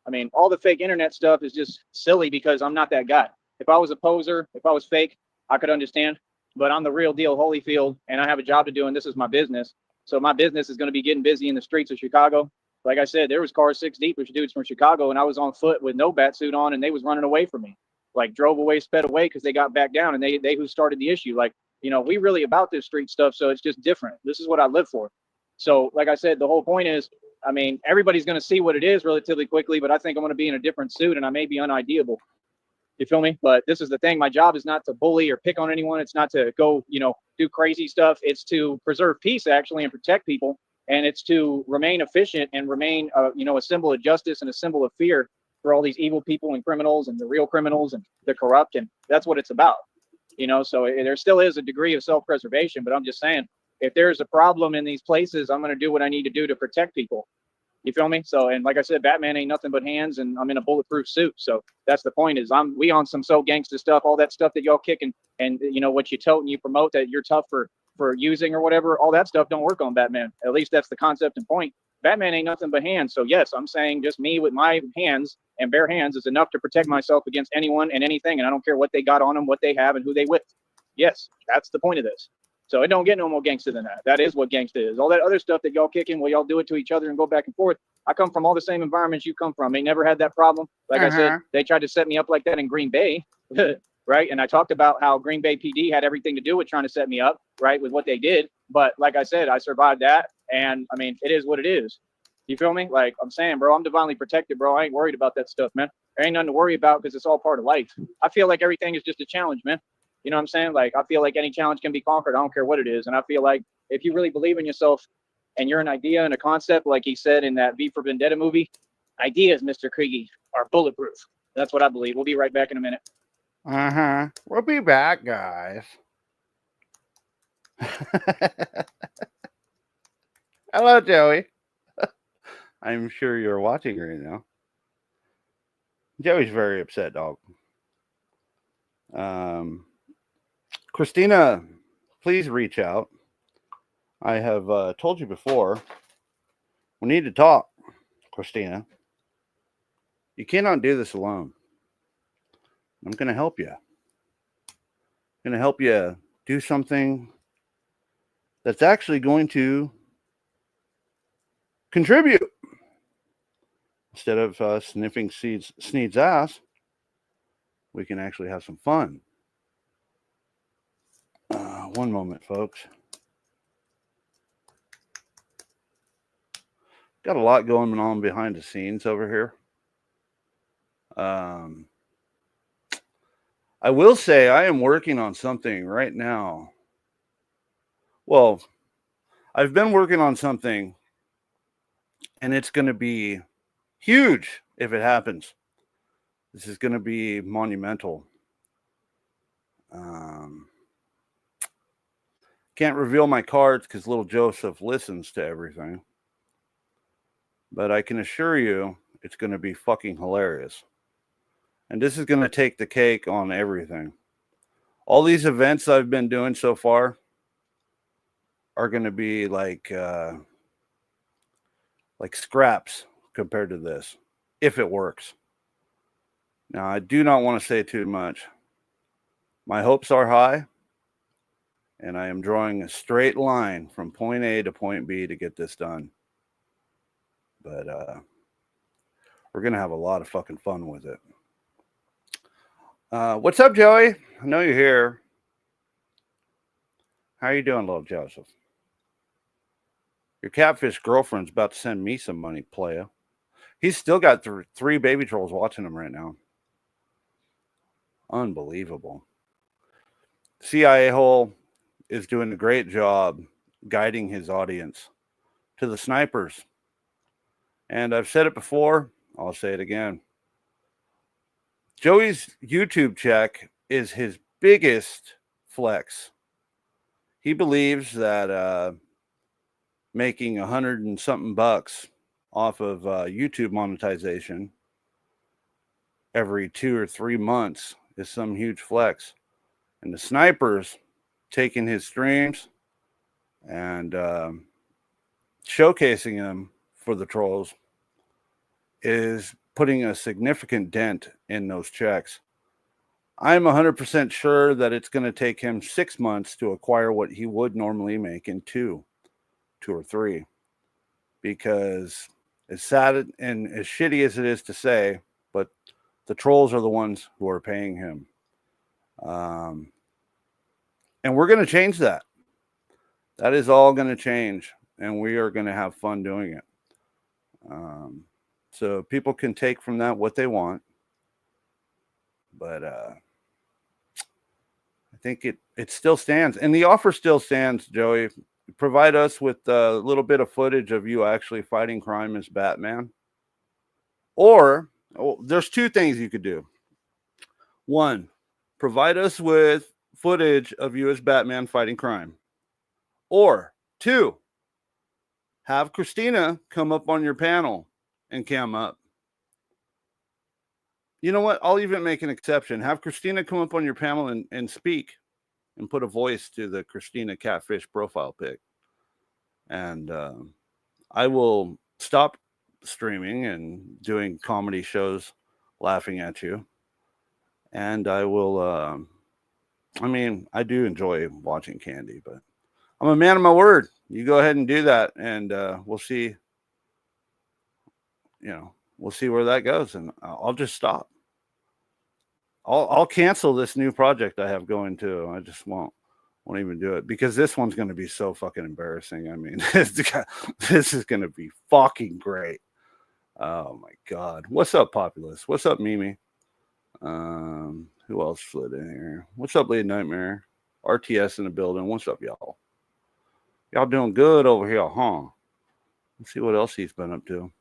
I mean, all the fake internet stuff is just silly because I'm not that guy. If I was a poser, if I was fake, I could understand. But I'm the real deal Holyfield, and I have a job to do, and this is my business. So my business is going to be getting busy in the streets of Chicago. Like I said, there was cars 6 deep with dudes from Chicago, and I was on foot with no bat suit on, and they was running away from me. Like drove away, sped away because they got back down, and they who started the issue. Like, we really about this street stuff, so it's just different. This is what I live for. So like I said, the whole point is, I mean, everybody's going to see what it is relatively quickly, but I think I'm going to be in a different suit, and I may be unideable. You feel me? But this is the thing. My job is not to bully or pick on anyone. It's not to go, do crazy stuff. It's to preserve peace, actually, and protect people. And it's to remain efficient and remain, a symbol of justice and a symbol of fear for all these evil people and criminals and the real criminals and the corrupt. And that's what it's about, So there still is a degree of self-preservation. But I'm just saying, if there's a problem in these places, I'm going to do what I need to do to protect people. You feel me? So, and like I said, Batman ain't nothing but hands, and I'm in a bulletproof suit. So that's the point. Is we on some so gangsta stuff, all that stuff that y'all kicking, and what you tote and you promote that you're tough for using or whatever. All that stuff don't work on Batman. At least that's the concept and point. Batman ain't nothing but hands. So yes, I'm saying just me with my hands and bare hands is enough to protect myself against anyone and anything, and I don't care what they got on them, what they have, and who they with. Yes, that's the point of this. So it don't get no more gangster than that. That is what gangster is. All that other stuff that y'all kicking, well, y'all do it to each other and go back and forth. I come from all the same environments you come from. They never had that problem. Like I said, they tried to set me up like that in Green Bay, right? And I talked about how Green Bay PD had everything to do with trying to set me up, right, with what they did. But like I said, I survived that. And I mean, it is what it is. You feel me? Like I'm saying, bro, I'm divinely protected, bro. I ain't worried about that stuff, man. There ain't nothing to worry about because it's all part of life. I feel like everything is just a challenge, man. You know what I'm saying? Like, I feel like any challenge can be conquered. I don't care what it is. And I feel like if you really believe in yourself and you're an idea and a concept, like he said in that V for Vendetta movie, ideas, Mr. Kriege, are bulletproof. That's what I believe. We'll be right back in a minute. We'll be back, guys. Hello, Joey. I'm sure you're watching right now. Joey's very upset, dog. Christina, please reach out. I have told you before, we need to talk, Christina. You cannot do this alone. I'm going to help you. I'm going to help you do something that's actually going to contribute. Instead of sniffing SNEED's ass, we can actually have some fun. One moment, folks. Got a lot going on behind the scenes over here. I will say I am working on something right now. Well, I've been working on something, and it's going to be huge if it happens. This is going to be monumental. Can't reveal my cards because little Joseph listens to everything. But I can assure you it's going to be fucking hilarious. And this is going to take the cake on everything. All these events I've been doing so far are going to be like scraps compared to this, if it works. Now, I do not want to say too much. My hopes are high, and I am drawing a straight line from point A to point B to get this done. But we're going to have a lot of fucking fun with it. What's up, Joey? I know you're here. How you doing, little Joseph? Your catfish girlfriend's about to send me some money, playa. He's still got 3 baby trolls watching him right now. Unbelievable. CIA hole is doing a great job guiding his audience to the snipers. And I've said it before, I'll say it again. Joey's YouTube check is his biggest flex. He believes that making $100 and something bucks off of YouTube monetization every 2 or 3 months is some huge flex. And the snipers taking his streams and showcasing them for the trolls is putting a significant dent in those checks. I'm 100% sure that it's going to take him 6 months to acquire what he would normally make in 2 or 3. Because as sad and as shitty as it is to say, but the trolls are the ones who are paying him. And we're going to change that. That is all going to change. And we are going to have fun doing it. So people can take from that what they want. But I think it still stands. And the offer still stands, Joey. Provide us with a little bit of footage of you actually fighting crime as Batman. Or, there's 2 things you could do. 1, provide us with footage of you as Batman fighting crime. Or 2, have Christina come up on your panel and cam up. You know what? I'll even make an exception. Have Christina come up on your panel and speak and put a voice to the Christina Catfish profile pic. And I will stop streaming and doing comedy shows laughing at you. And I will, I do enjoy watching Candy, but I'm a man of my word. You go ahead and do that, and we'll see. We'll see where that goes, and I'll just stop. I'll cancel this new project I have going too. I just won't even do it because this one's going to be so fucking embarrassing. I mean, this is going to be fucking great. Oh my God. What's up, Populous? What's up, Mimi? Who else slid in here? What's up, Lady Nightmare? RTS in the building. What's up, y'all? Y'all doing good over here, huh? Let's see what else he's been up to.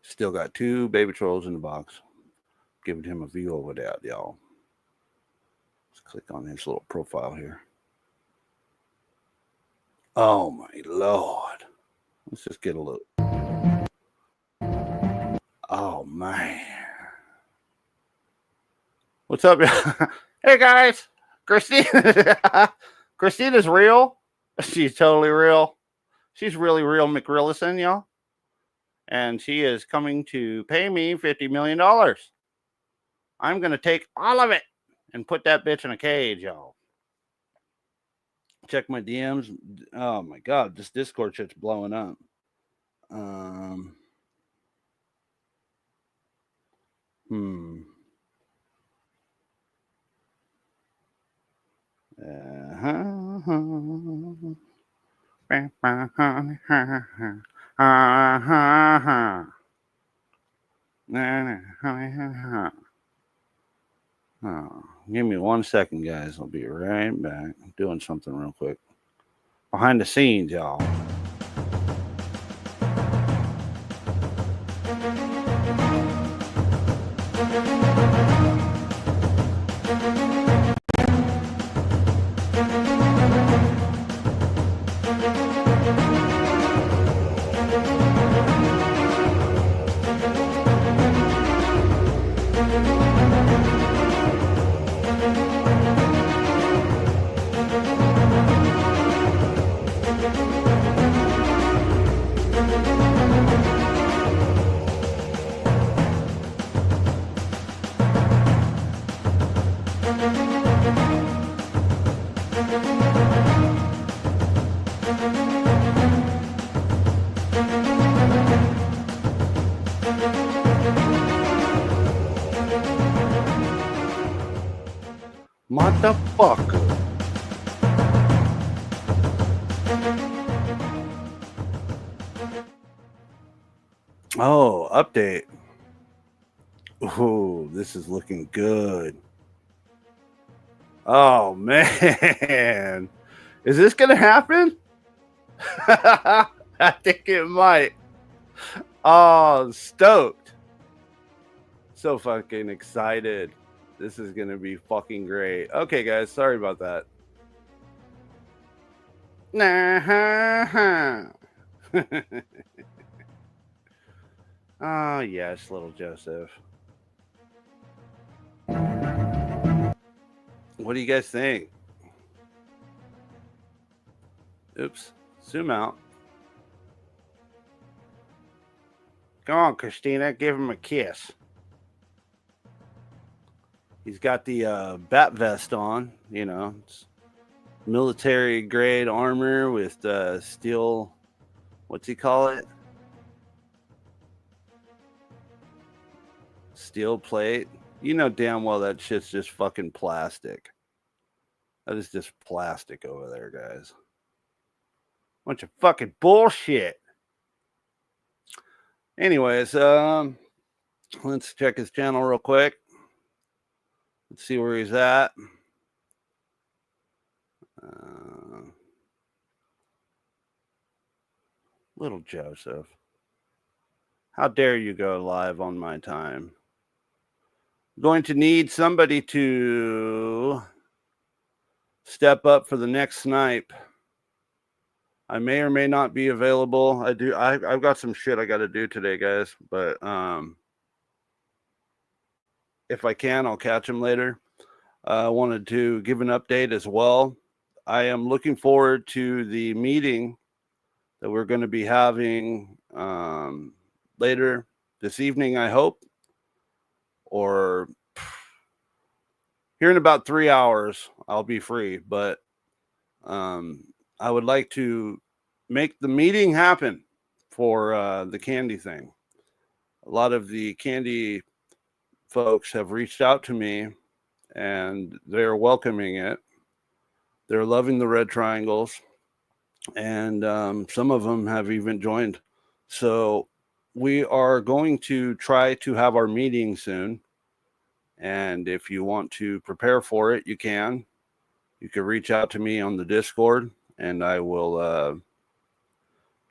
Still got 2 baby trolls in the box. Giving him a view over that, y'all. Let's click on his little profile here. Oh my Lord. Let's just get a look. Oh man. What's up? Hey guys. Christina's real. She's totally real. She's really real McRillison, y'all. And she is coming to pay me $50 million. I'm going to take all of it and put that bitch in a cage, y'all. Check my DMs. Oh, my God. This Discord shit's blowing up. Give me 1 second, guys. I'll be right back. I'm doing something real quick. Behind the scenes, y'all. Motherfucker. Oh, update. Oh, this is looking good. Oh, man. Is this going to happen? I think it might. Oh, stoked. So fucking excited. This is going to be fucking great. Okay, guys. Sorry about that. Oh, yes, little Joseph. What do you guys think? Oops. Zoom out. Come on, Christina. Give him a kiss. He's got the bat vest on, you know. It's military grade armor with steel, what's he call it? Steel plate. You know damn well that shit's just fucking plastic. That is just plastic over there, guys. Bunch of fucking bullshit. Anyways, let's check his channel real quick. Let's see where he's at. Little Joseph. How dare you go live on my time? I'm going to need somebody to step up for the next snipe. I may or may not be available. I've got some shit I got to do today, guys. But if I can, I'll catch him later. I wanted to give an update as well. I am looking forward to the meeting that we're going to be having later this evening, I hope. Or here in about 3 hours, I'll be free. But I would like to make the meeting happen for the candy thing. A lot of the candy folks have reached out to me and they're welcoming it. They're loving the red triangles, and some of them have even joined. So we are going to try to have our meeting soon. And if you want to prepare for it, you can. You can reach out to me on the Discord, and I will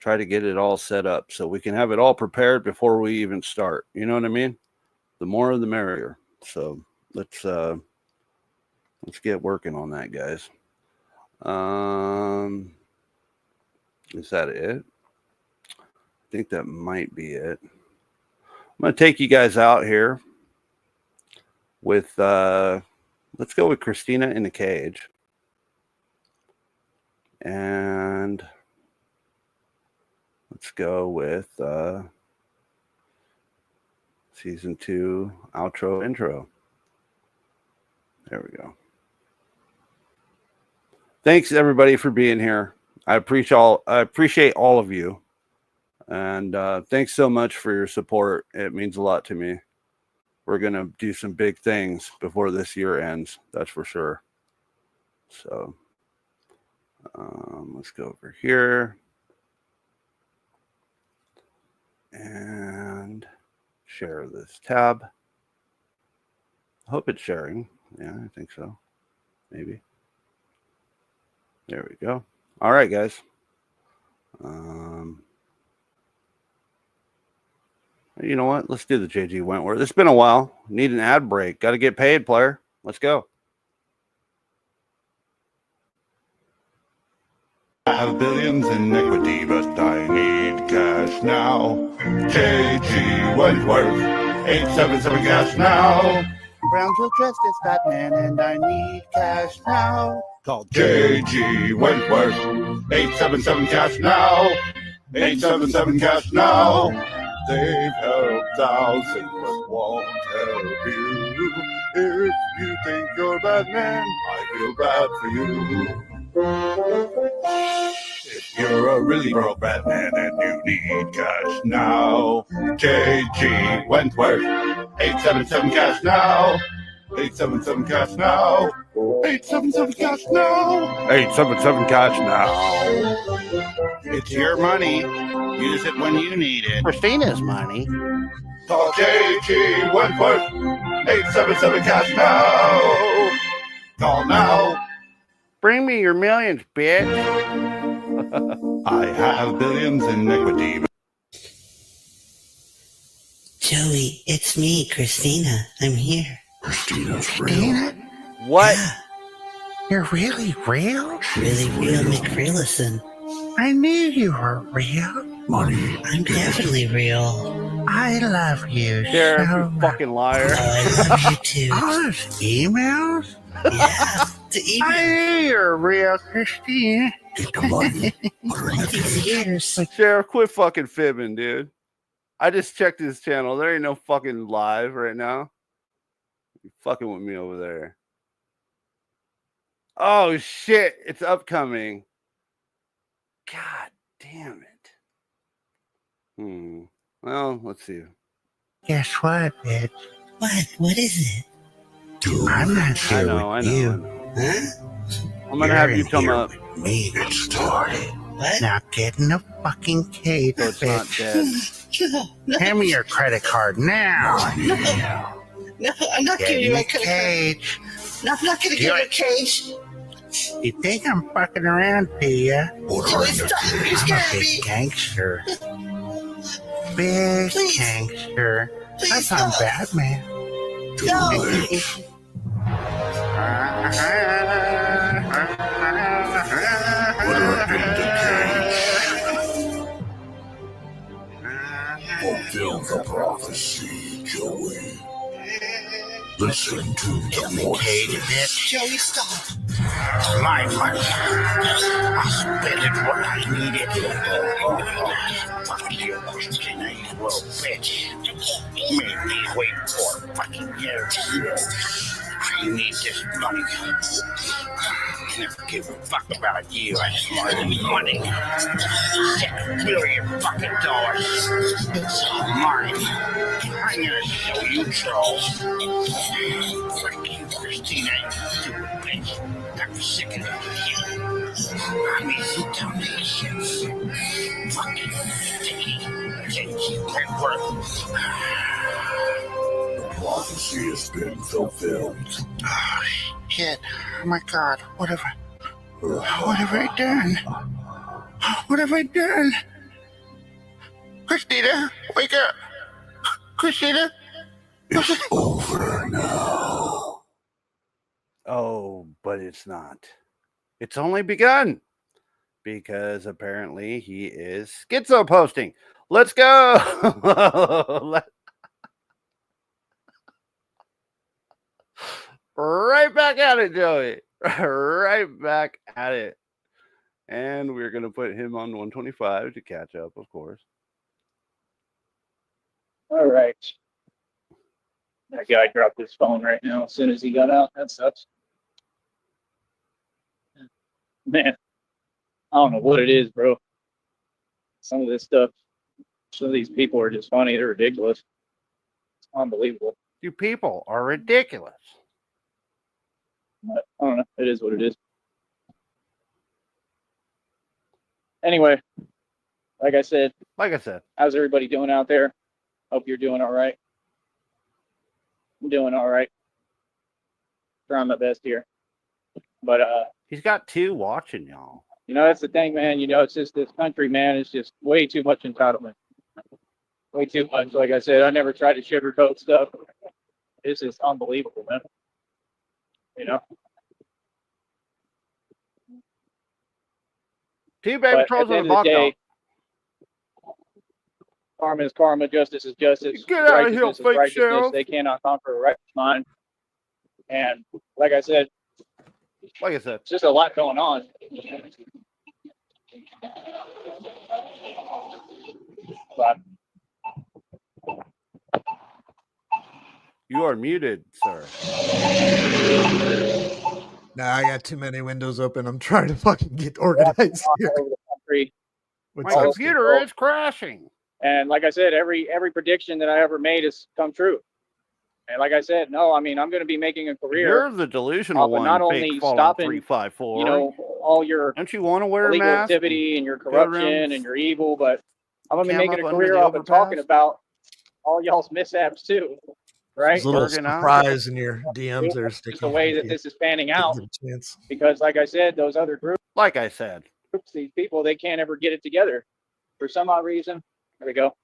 try to get it all set up so we can have it all prepared before we even start. You know what I mean? The more the merrier. So let's get working on that, guys. Is that it? I think that might be it. I'm going to take you guys out here with, let's go with Christina in the cage. And let's go with season 2 outro intro. There we go. Thanks everybody for being here. I appreciate all of you. And thanks so much for your support. It means a lot to me. We're going to do some big things before this year ends. That's for sure. So let's go over here and share this tab. I hope it's sharing. Yeah, I think so. Maybe. There we go. All right, guys. You know what? Let's do the JG Wentworth. It's been a while. Need an ad break. Got to get paid, player. Let's go. I have billions in equity, but I need cash now. JG Wentworth, 877 cash now. Browns will dress as Batman, and I need cash now. Call JG Wentworth, 877 cash now. 877 cash now. They've helped thousands, but won't help you. If you think you're Batman, I feel bad for you. If you're a really broke Batman and you need cash now, JG Wentworth, 877 cash now. 877 cash now. 877 cash now. 877 cash now. It's your money. Use it when you need it. Christina's money. Call JG Wentworth. 877 cash now. Call now. Bring me your millions, bitch. I have billions in equity. Joey, it's me, Christina. I'm here. Christina's real. What? Yeah, You're really real? really real McRealison. I knew you were real. Money. I'm definitely real. I love you Sheriff, so you much. fucking liar. Oh, I love you too. All those emails? Yeah, the I email. knew you were real, Christina. Get the money. All these years. Sheriff, quit fucking fibbing, dude. I just checked his channel. There ain't no fucking live right now. You fucking with me over there. Oh shit, it's upcoming. God damn it. Well, let's see. Guess what, bitch? What is it? I'm not I here know, with I know. you. I know. Huh? I'm gonna have you come up Me. It started. What? Now get in the fucking cage, so it's not bitch. dead. Hand me your credit card now. No, I'm not Get giving in you my the credit card. cage. No, I'm not gonna Do give you it. a cage. You think I'm fucking around, do ya? Joey, stop. You're I'm a scaring big me. gangster. Big Please. gangster. Please I'm stop. Batman. No. Fulfill the prophecy, Joey. Listen to the voice. Cage, bitch. Joey, stop. My money. I'll spend it when I need it. Fuck you, you little bitch. Made me wait for fucking years. I need this money. I never give a fuck about you. I just wanted the money. $6 billion fucking dollars. It's all mine. I'm gonna show you, trolls. Fuck you, Christina, you stupid bitch. I'm sick of it. I'm easy donations. Fucking sticky. JG Wentworth. Prophecy has been fulfilled. Oh, shit. Oh my god. What have I done? What have I done? Christina, wake up. Christina. It's over now. Oh, but it's not. It's only begun. Because apparently he is schizo posting. Let's go. Right back at it, Joey. Right back at it. And we're going to put him on 125 to catch up, of course. All right. That guy dropped his phone right now as soon as he got out. That sucks. Man, I don't know what it is, bro. Some of this stuff, some of these people are just funny. They're ridiculous. It's unbelievable. You people are ridiculous. But I don't know. It is what it is. Anyway, like I said, how's everybody doing out there? Hope you're doing all right. I'm doing all right. Trying my best here. But he's got 2 watching, y'all. You know, that's the thing, man. You know, it's just this country, man. It's just way too much entitlement. Way too much. Like I said, I never tried to sugarcoat stuff. It's just unbelievable, man. You know? 2 baby trolls on the box. Karma is karma, justice is justice. Get out of here, fake sheriff. They cannot conquer a righteous mind. And like I said, it's just a lot going on. But You are muted, sir. Nah, I got too many windows open. I'm trying to fucking get organized here. All over the country. My computer is crashing. And like I said, every prediction that I ever made has come true. And like I said, no, I mean, I'm going to be making a career. You're the delusional one. Not only stopping, 354. You know, all your don't you want to wear illegal a mask activity and your corruption and your evil, but I'm going to be making a under career the off of talking overpass? about all y'all's mishaps too, right? There's a little Bergen out. surprise in your DMs there, Sticky. Just the way that this is panning out, Give it a chance. because like I said, those other groups, like I said, these people, they can't ever get it together for some odd reason. There we go.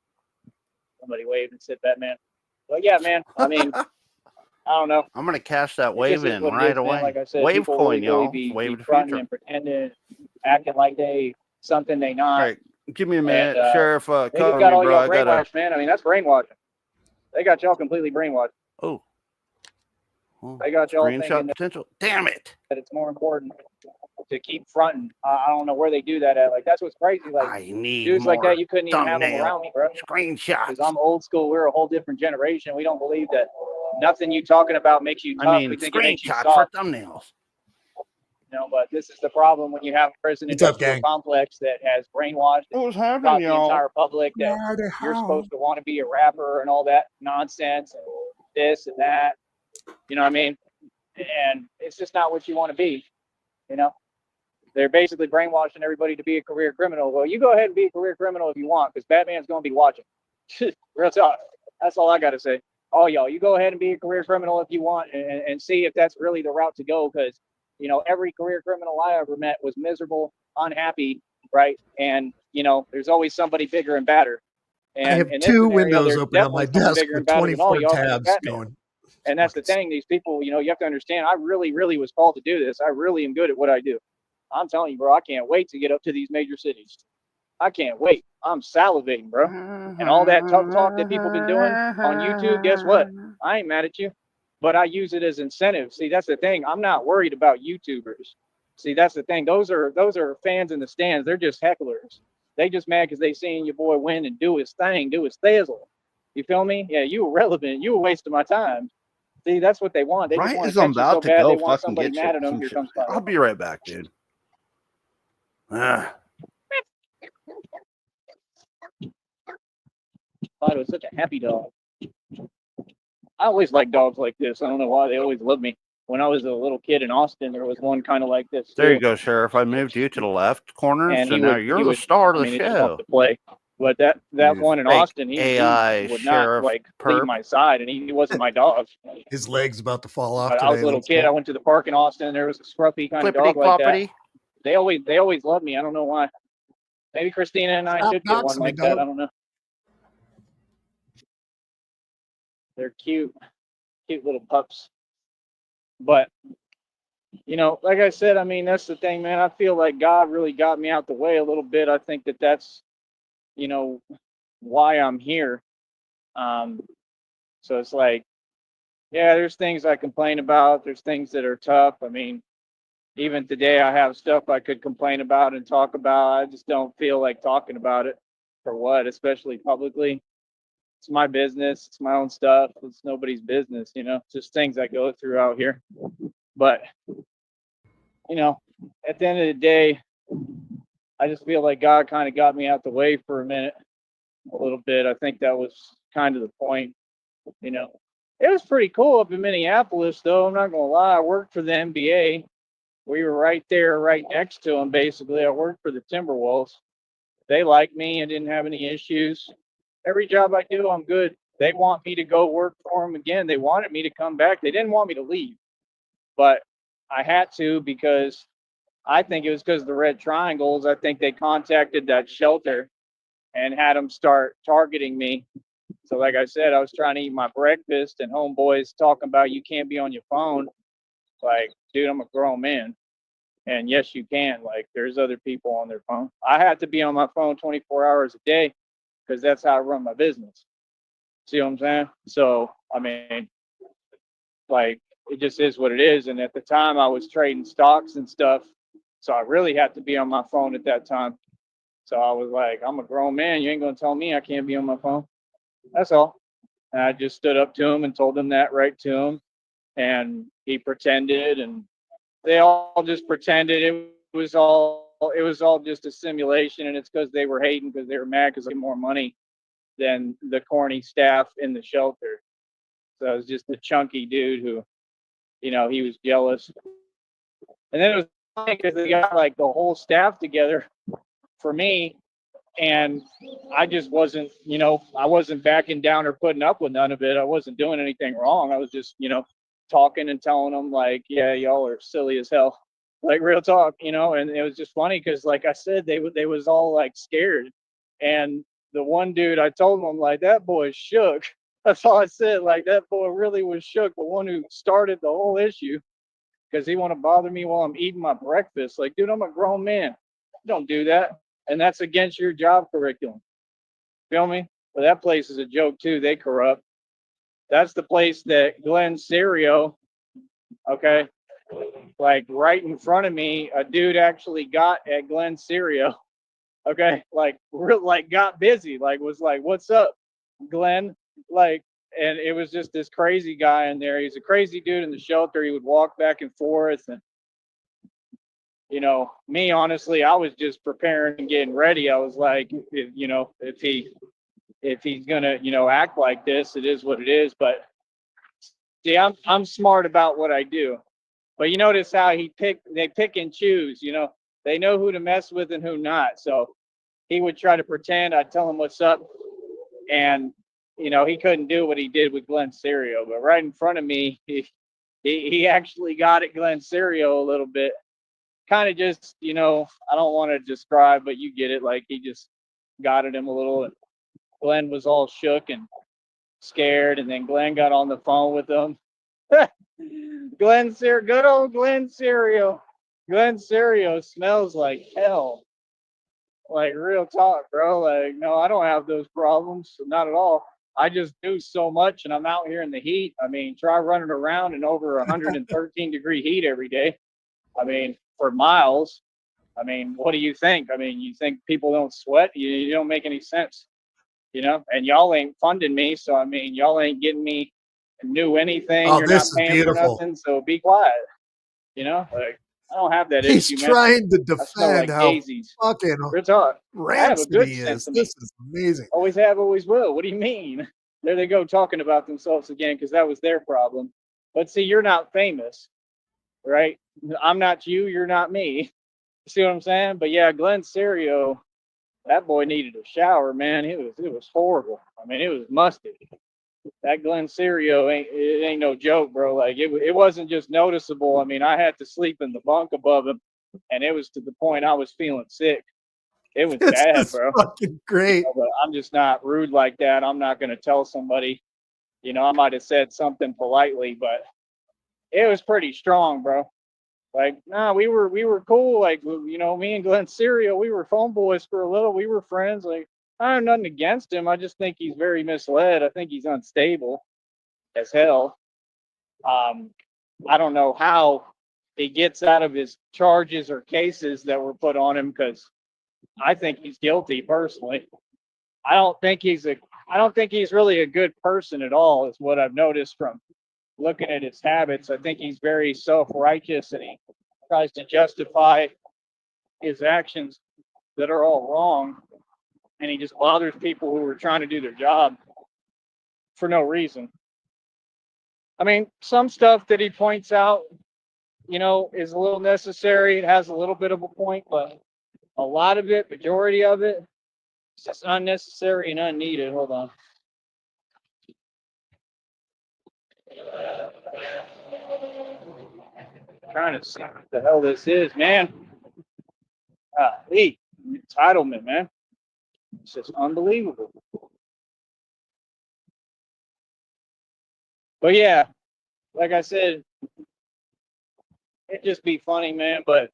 Somebody waved and said Batman. Well, yeah, man. I mean, I don't know. I'm gonna cash that wave in right away. Like I said, wave people coin, really y'all. be Wave of the fronting future. and pretending, acting like they something they not. All right, give me a minute, And, Sheriff. They Cover got me, all bro. y'all I gotta. brainwashed, man. I mean, that's brainwashing. They got y'all completely brainwashed. Oh. They got y'all Screenshot thinking potential. Damn it. that it's more important to keep fronting. I don't know where they do that at. Like, that's what's crazy. Like, I need dudes more like that, you couldn't even have them thumbnail around me, bro. screenshots. Because I'm old school. We're a whole different generation. We don't believe that nothing you talking about makes you tough. I mean, we think it makes you screenshots soft. for thumbnails. You know, but this is the problem when you have a prison industrial complex that has brainwashed What was taught happening, the y'all? entire public that you're supposed to want to be a rapper and all that nonsense and this and that. You know what I mean? And it's just not what you want to be. You know, they're basically brainwashing everybody to be a career criminal. Well, you go ahead and be a career criminal if you want, because Batman's going to be watching. Real talk. That's all I got to say. Oh, y'all, you go ahead and be a career criminal if you want, and see if that's really the route to go. Because, you know, every career criminal I ever met was miserable, unhappy, right? And, you know, there's always somebody bigger and badder. And I have in this two scenario, windows there's open on my definitely someone desk bigger and with badder than all 24 y'all, 'cause it's tabs Batman. going. And that's the thing. These people, you know, you have to understand, I really, really was called to do this. I really am good at what I do. I'm telling you, bro, I can't wait to get up to these major cities. I can't wait. I'm salivating, bro. And all that tough talk that people been doing on YouTube, guess what? I ain't mad at you, but I use it as incentive. See, that's the thing. I'm not worried about YouTubers. See, that's the thing. Those are fans in the stands. They're just hecklers. They just mad because they seen your boy win and do his thing, do his thizzle. You feel me? Yeah, you were relevant. You were wasting my time. See, that's what they want. They just Right want as I'm attention about so to bad go they want fucking somebody get mad at them. some Here shit. comes Spyro. I'll be right back, dude. Spyro is such a happy dog. I always like dogs like this. I don't know why they always love me. When I was a little kid in Austin, there was one kind of like this. There you go, Sheriff. I moved you to the left corner, And so he now would, you're he the would, star of I the mean, he just show. loved to play. But that You one in fake Austin, he AI would sheriff not like perp. leave my side, and he wasn't my dog. His leg's about to fall off But today. I was a little let's kid. go. I went to the park in Austin. There was a scruffy kind of Clippity dog like that. cloppity. They always loved me. I don't know why. Maybe Christina and I Stop should get one doxing me, like that. dog. I don't know. They're cute little pups. But, you know, like I said, I mean, that's the thing, man. I feel like God really got me out the way a little bit. I think that that's, you know, why I'm here. So it's like, yeah, there's things I complain about. There's things that are tough. I mean, even today I have stuff I could complain about and talk about. I just don't feel like talking about it. For what? Especially publicly. It's my business. It's my own stuff. It's nobody's business, you know, just things I go through out here. But, you know, at the end of the day, I just feel like God kind of got me out the way for a minute, a little bit. I think that was kind of the point, you know. It was pretty cool up in Minneapolis, though. I'm not going to lie. I worked for the NBA. We were right there, right next to them, basically. I worked for the Timberwolves. They liked me and didn't have any issues. Every job I do, I'm good. They want me to go work for them again. They wanted me to come back. They didn't want me to leave. But I had to, because I think it was because of the red triangles. I think they contacted that shelter and had them start targeting me. So like I said, I was trying to eat my breakfast, and homeboys talking about you can't be on your phone. Like, dude, I'm a grown man. And yes, you can. Like, there's other people on their phone. I had to be on my phone 24 hours a day because that's how I run my business. See what I'm saying? So, I mean, like, it just is what it is. And at the time, I was trading stocks and stuff. So I really had to be on my phone at that time. So I was like, I'm a grown man. You ain't going to tell me I can't be on my phone. That's all. And I just stood up to him and told him that right to him. And he pretended, and they all just pretended it was all just a simulation, and it's because they were hating because they were mad because they get more money than the corny staff in the shelter. So it was just a chunky dude who, he was jealous. And then it was funny because they got like the whole staff together for me, and I just wasn't, I wasn't backing down or putting up with none of it. I wasn't doing anything wrong. I was just, talking and telling them like, yeah, y'all are silly as hell, like real talk, and it was just funny because, like I said, they was all like scared, and the one dude, I told him like, that boy shook. That's all I said. Like, that boy really was shook. The one who started the whole issue, because he want to bother me while I'm eating my breakfast. Like, dude, I'm a grown man. Don't do that, and that's against your job curriculum. Feel me? But that place is a joke too. They corrupt. That's the place that Glenn Serio, okay, like right in front of me, a dude actually got at Glenn Serio, okay, like got busy, like was like, "What's up, Glenn?" Like, and it was just this crazy guy in there. He's a crazy dude in the shelter. He would walk back and forth, and me, honestly, I was just preparing and getting ready. I was like, if he's gonna, act like this, it is what it is. But see, I'm smart about what I do. But you notice how they pick and choose, they know who to mess with and who not. So he would try to pretend. I'd tell him what's up, and he couldn't do what he did with Glenn Serio. But right in front of me, he actually got at Glenn Serio a little bit. Kind of just, I don't want to describe, but you get it. Like, he just got at him a little, and Glenn was all shook and scared, and then Glenn got on the phone with him. Good old Glenn Serio. Glenn Serio smells like hell. Like, real talk, bro. Like, no, I don't have those problems. Not at all. I just do so much, and I'm out here in the heat. I mean, try running around in over 113 degree heat every day. I mean, for miles. I mean, what do you think? I mean, you think people don't sweat? You don't make any sense, and y'all ain't funding me. So, I mean, y'all ain't getting me new anything. Oh, You're this not is paying beautiful. for nothing. So be quiet. Like, I don't have that He's issue, man. trying to I smell defend like how daisies. fucking Real talk. I have a rancid good he sense is. of me. This is amazing. Always have, always will. What do you mean? There they go talking about themselves again, because that was their problem. But see, you're not famous, right? I'm not you. You're not me. See what I'm saying? But yeah, Glenn Serio, that boy needed a shower, man. It was horrible. I mean, it was musty. That Glenn Serio ain't no joke, bro. Like, it wasn't just noticeable. I mean, I had to sleep in the bunk above him, and it was to the point I was feeling sick. It was This bad, is bro. fucking great. But I'm just not rude like that. I'm not gonna tell somebody. I might have said something politely, but it was pretty strong, bro. Like, nah, we were cool. Like, me and Glenn Serio, we were phone boys for a little. We were friends. Like, I have nothing against him. I just think he's very misled. I think he's unstable as hell. I don't know how he gets out of his charges or cases that were put on him, because I think he's guilty personally. I don't think he's really a good person at all, is what I've noticed from looking at his habits. I think he's very self-righteous, and he tries to justify his actions that are all wrong, and he just bothers people who are trying to do their job for no reason. I mean, some stuff that he points out, is a little necessary. It has a little bit of a point, but a lot of it, majority of it, is just unnecessary and unneeded. Hold on. I'm trying to see what the hell this is, man. Lee, entitlement, man. It's just unbelievable. But yeah, like I said, it'd just be funny, man. But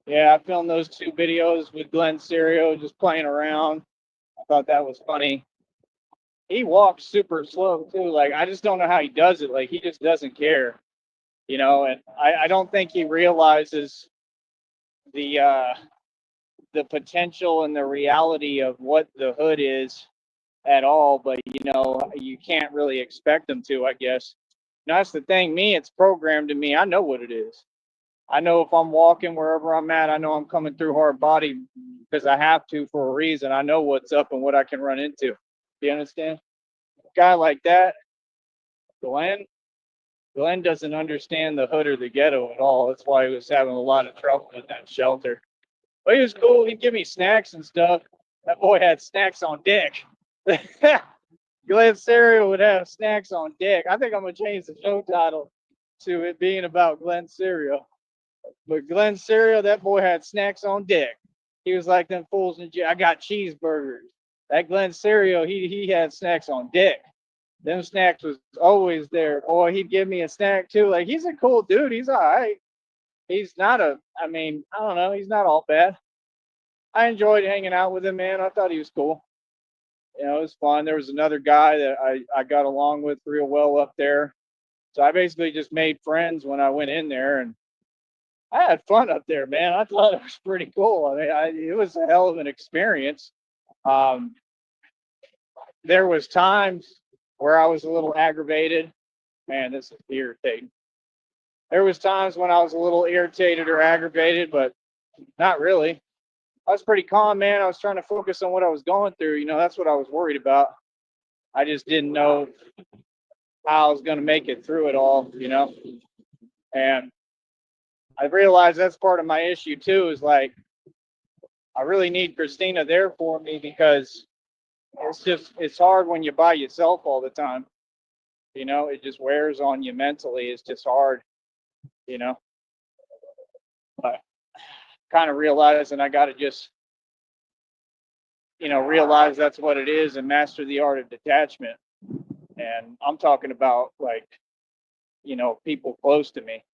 yeah, I filmed those 2 videos with Glenn Serio just playing around. I thought that was funny. He walks super slow too. Like, I just don't know how he does it. Like, he just doesn't care, and I don't think he realizes the potential and the reality of what the hood is at all, but you know, you can't really expect them to, I guess. And that's the thing. Me, it's programmed to me. I know what it is. I know if I'm walking wherever I'm at, I know I'm coming through hard body because I have to for a reason. I know what's up and what I can run into. You understand? A guy like that, Glenn doesn't understand the hood or the ghetto at all. That's why he was having a lot of trouble with that shelter. But he was cool. He'd give me snacks and stuff. That boy had snacks on deck. Glenn Cereal would have snacks on deck. I think I'm going to change the show title to it being about Glenn Cereal. But Glenn Cereal, that boy had snacks on deck. He was like them fools in jail. I got cheeseburgers. That Glenn Cereal, he had snacks on deck. Them snacks was always there. Boy, he'd give me a snack too. Like, he's a cool dude. He's all right. He's not I don't know. He's not all bad. I enjoyed hanging out with him, man. I thought he was cool. You know, it was fun. There was another guy that I got along with real well up there. So I basically just made friends when I went in there, and I had fun up there, man. I thought it was pretty cool. I mean, it was a hell of an experience. There was times where I was a little aggravated. Man, this is irritating. There was times when I was a little irritated or aggravated, but not really. I was pretty calm, man. I was trying to focus on what I was going through. You know, that's what I was worried about. I just didn't know how I was going to make it through it all, you know. And I realized that's part of my issue too, is like, I really need Christina there for me, because it's hard when you're by yourself all the time. You know, it just wears on you mentally. It's just hard, you know. But kind of realizing I got to just, you know, realize that's what it is and master the art of detachment. And I'm talking about, like, you know, people close to me,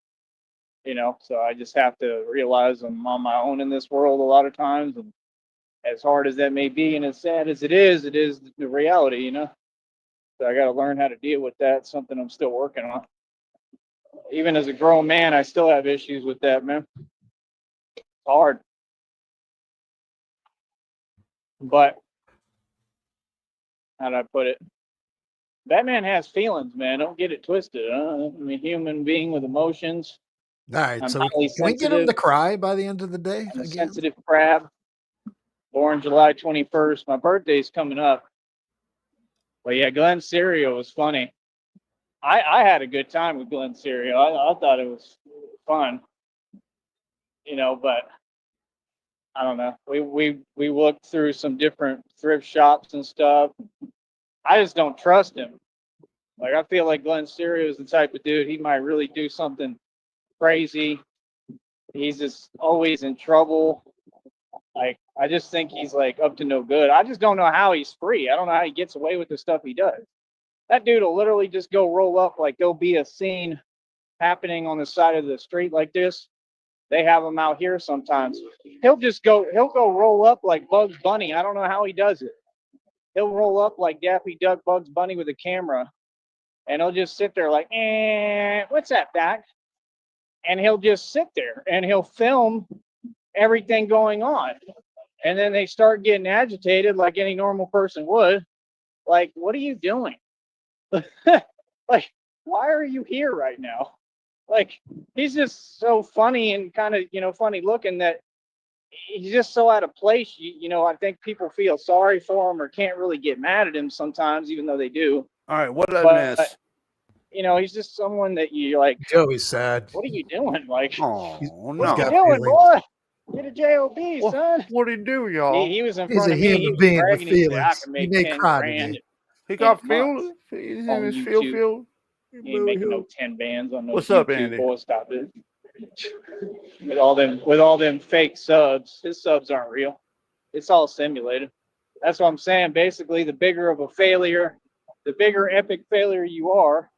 you know. So I just have to realize I'm on my own in this world a lot of times. And as hard as that may be, and as sad as it is the reality, you know. So I got to learn how to deal with that. It's something I'm still working on. Even as a grown man, I still have issues with that, man. It's hard. But how'd I put it? Batman has feelings, man. Don't get it twisted. I'm a human being with emotions. All right, I'm so highly can we get him sensitive. to cry by the end of the day? I'm a Again? sensitive crab. Born July 21st. My birthday's coming up. But yeah, Glenn Cereal was funny. I had a good time with Glenn Cereal. I thought it was fun, you know, but I don't know. We looked through some different thrift shops and stuff. I just don't trust him. Like, I feel like Glenn Cereal is the type of dude, he might really do something crazy. He's just always in trouble. Like, I just think he's like up to no good. I just don't know how he's free. I don't know how he gets away with the stuff he does. That dude will literally just go roll up, like there'll be a scene happening on the side of the street like this. They have him out here sometimes. He'll go roll up like Bugs Bunny. I don't know how he does it. He'll roll up like Daffy Duck, Bugs Bunny with a camera, and he'll just sit there like, what's that, Doc? And he'll just sit there and he'll film everything going on. And then they start getting agitated like any normal person would. Like, what are you doing? Like, why are you here right now? Like, he's just so funny and kind of, you know, funny looking that he's just so out of place. You know, I think people feel sorry for him or can't really get mad at him sometimes, even though they do. All right, what did I miss? You know, he's just someone that you like. Joey's sad. What are you doing? Like, Oh, what are no. you doing, boy? Get a JOB, son. What did he do, y'all? He was in He's front a of me. He human was being with bragging. He said, I feelings. can He make may 10 cry grand. today. He got in a month feel. He's on in his YouTube. feel. He ain't making no 10 bands on no What's YouTube, up, Andy? boy, stop it. With all them fake subs. His subs aren't real. It's all simulated. That's what I'm saying. Basically, the bigger of a failure, the bigger epic failure you are,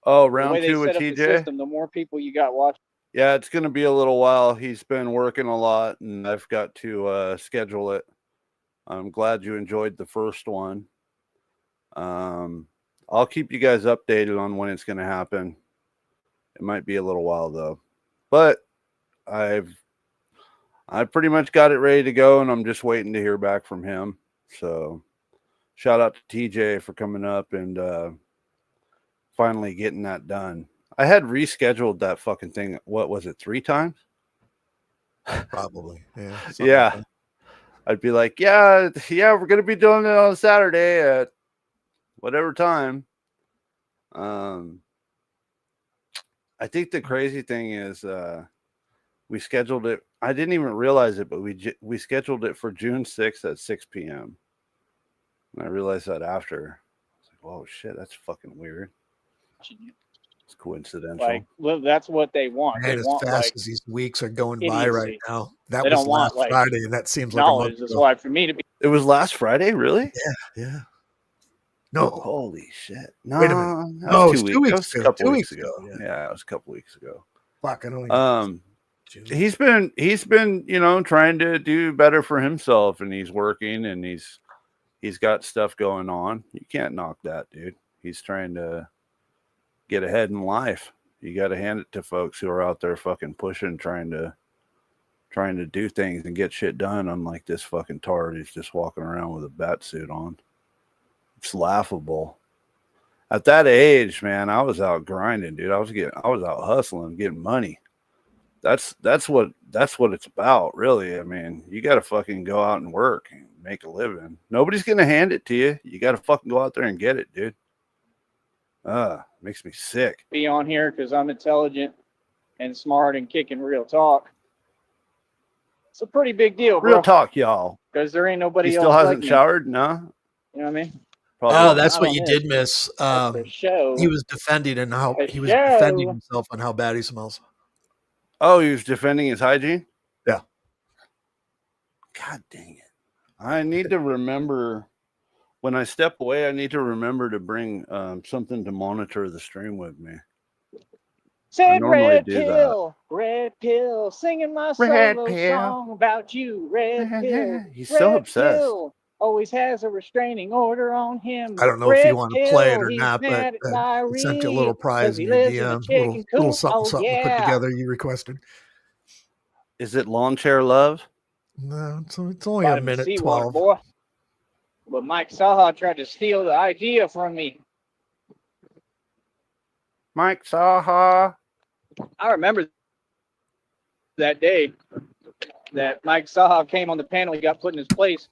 Oh, the round way they two with set up the TJ? system, the more people you got watching. Yeah, it's going to be a little while. He's been working a lot, and I've got to schedule it. I'm glad you enjoyed the first one. I'll keep you guys updated on when it's going to happen. It might be a little while, though. But I pretty much got it ready to go, and I'm just waiting to hear back from him. So shout out to TJ for coming up and finally getting that done. I had rescheduled that fucking thing. What was it? 3 times? Probably. Yeah. Yeah. Like I'd be like, yeah, we're going to be doing it on Saturday at whatever time. I think the crazy thing is we scheduled it. I didn't even realize it, but we scheduled it for June 6th at 6 p.m. And I realized that after. I was like, oh, shit, that's fucking weird. It's coincidental. Like, well, that's what they want. Man, They as want fast like as these weeks are going by idiocy. right now. That They was don't want, last like, Friday, and that seems like a month knowledge. That's ago. why for me to be It was last Friday, really? Yeah. No. Holy shit. No, Wait a minute. that No, was it was 2 weeks. 2 weeks That was a ago. couple 2 weeks weeks ago. ago, Yeah, it was a couple weeks ago. Fuck, I don't he's been, you know, trying to do better for himself, and he's working, and he's got stuff going on. You can't knock that, dude. He's trying to get ahead in life. You got to hand it to folks who are out there fucking pushing, trying to do things and get shit done. Unlike this fucking tard who's just walking around with a bat suit on. It's laughable. At that age, man, I was out grinding, dude. I was out hustling, getting money. That's what it's about, really. I mean, you got to fucking go out and work and make a living. Nobody's gonna hand it to you. You got to fucking go out there and get it, dude. Makes me sick. be on here because I'm intelligent and smart and kicking real talk. It's a pretty big deal, bro. Real talk, y'all. Because there ain't nobody He else still hasn't like me. showered, no? You know what I mean? Probably Oh, not. that's Not what on you this. did miss. That's the show. He was defending The defending show. himself on how bad he smells. Oh, he was defending his hygiene? Yeah. God dang it. I need to remember when I step away, I need to remember to bring something to monitor the stream with me. Said normally red do that. red pill, singing my Red solo pill. song about you, red pill. He's so Red obsessed. pill always has a restraining order on him. I don't know if Red you want to play it pill, or he's not, but mad at I sent you a little diarrhea prize 'cause in he your lives in a DM, chicken little coop. something, Oh, something to put yeah. together you requested. Is it lawnchair love? No, it's only a Vitamin minute C water, 12. boy. But Mike Saha tried to steal the idea from me. Mike Saha. I remember that day that Mike Saha came on the panel. He got put in his place.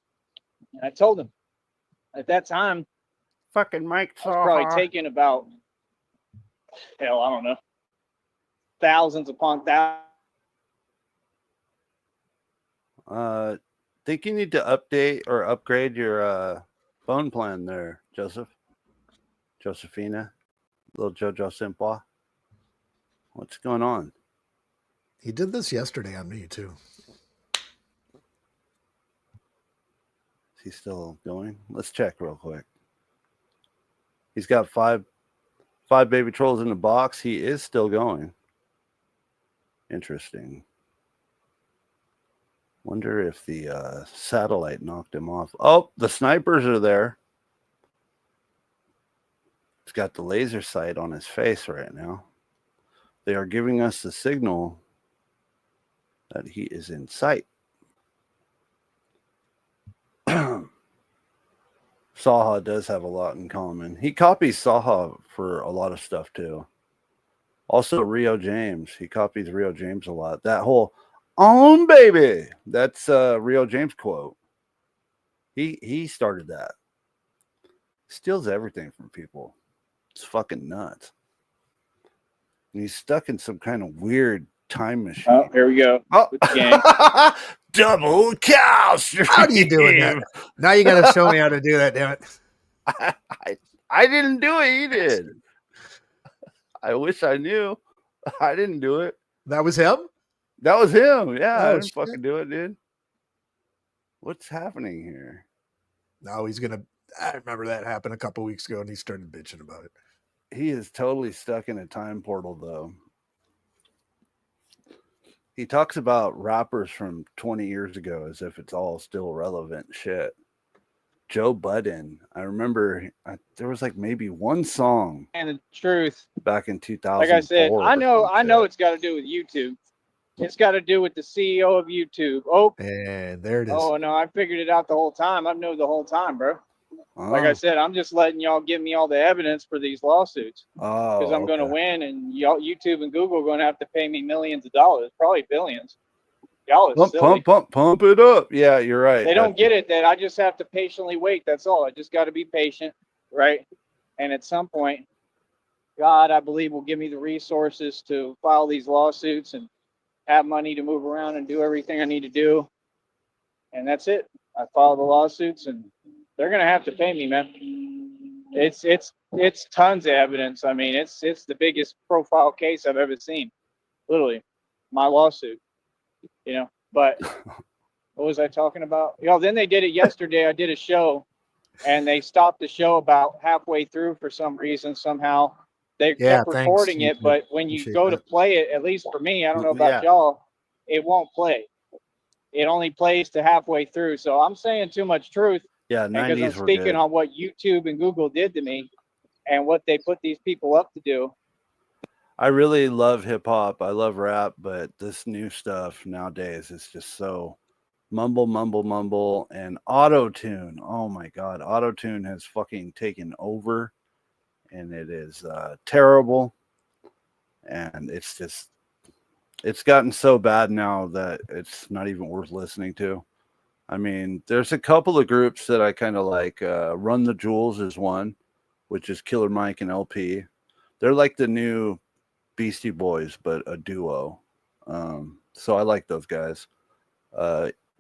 And I told him at that time, Fucking Mike I was probably Saha. taking about, hell, I don't know, thousands upon thousands. Think you need to update or upgrade your phone plan there, Josephina, little Jojo Simpa. What's going on? He did this yesterday on me too. Is he still going? Let's check real quick. He's got five baby trolls in the box. He is still going. Interesting. Wonder if the satellite knocked him off. Oh, the snipers are there. He's got the laser sight on his face right now. They are giving us the signal that he is in sight. Saha does have a lot in common. He copies Saha for a lot of stuff too. Also, Rio James. He copies Rio James a lot. That whole "on baby," that's a Rio James quote. He started that. Steals everything from people. It's fucking nuts. And he's stuck in some kind of weird time machine. Oh, here we go. Oh, With the gang. double cow stream. How do you doing that? Now you got to show me how to do that, damn it. I didn't do it. He did. I wish I knew. I didn't do it. That was him? That was him. Yeah, I Oh, didn't shit. fucking do it, dude. What's happening here? No, he's going to. I remember that happened a couple weeks ago and he started bitching about it. He is totally stuck in a time portal, though. He talks about rappers from 20 years ago as if it's all still relevant shit. Joe Budden. I remember there was like maybe one song And the truth, back in 2000. like I said, I know it's got to do with YouTube. It's got to do with the CEO of YouTube. Oh, And there it is. oh no, I figured it out the whole time. I've known the whole time, bro. Like I said, I'm just letting y'all give me all the evidence for these lawsuits because I'm going to win, and y'all, YouTube and Google are going to have to pay me millions of dollars, probably billions. Y'all is silly. Pump it up. Yeah, you're right. They don't get it that I just have to patiently wait. That's all. I just got to be patient, right? And at some point, God, I believe, will give me the resources to file these lawsuits and have money to move around and do everything I need to do. And that's it. I file the lawsuits, and they're gonna have to pay me, man. It's tons of evidence. I mean, it's the biggest profile case I've ever seen. Literally, my lawsuit. You know, but what was I talking about? You know, then they did it yesterday. I did a show, and they stopped the show about halfway through for some reason. Somehow they kept recording it, but when you go to play it, at least for me, I don't know about y'all, it won't play. It only plays to halfway through. So I'm saying too much truth. Yeah, because I'm speaking on what YouTube and Google did to me and what they put these people up to do. I really love hip hop. I love rap, but this new stuff nowadays is just so mumble, and auto-tune. Oh my God. Auto-tune has fucking taken over, and it is terrible. And it's gotten so bad now that it's not even worth listening to. I mean, there's a couple of groups that I kind of like. Run the Jewels is one, which is Killer Mike and LP. They're like the new Beastie Boys, but a duo. So I like those guys.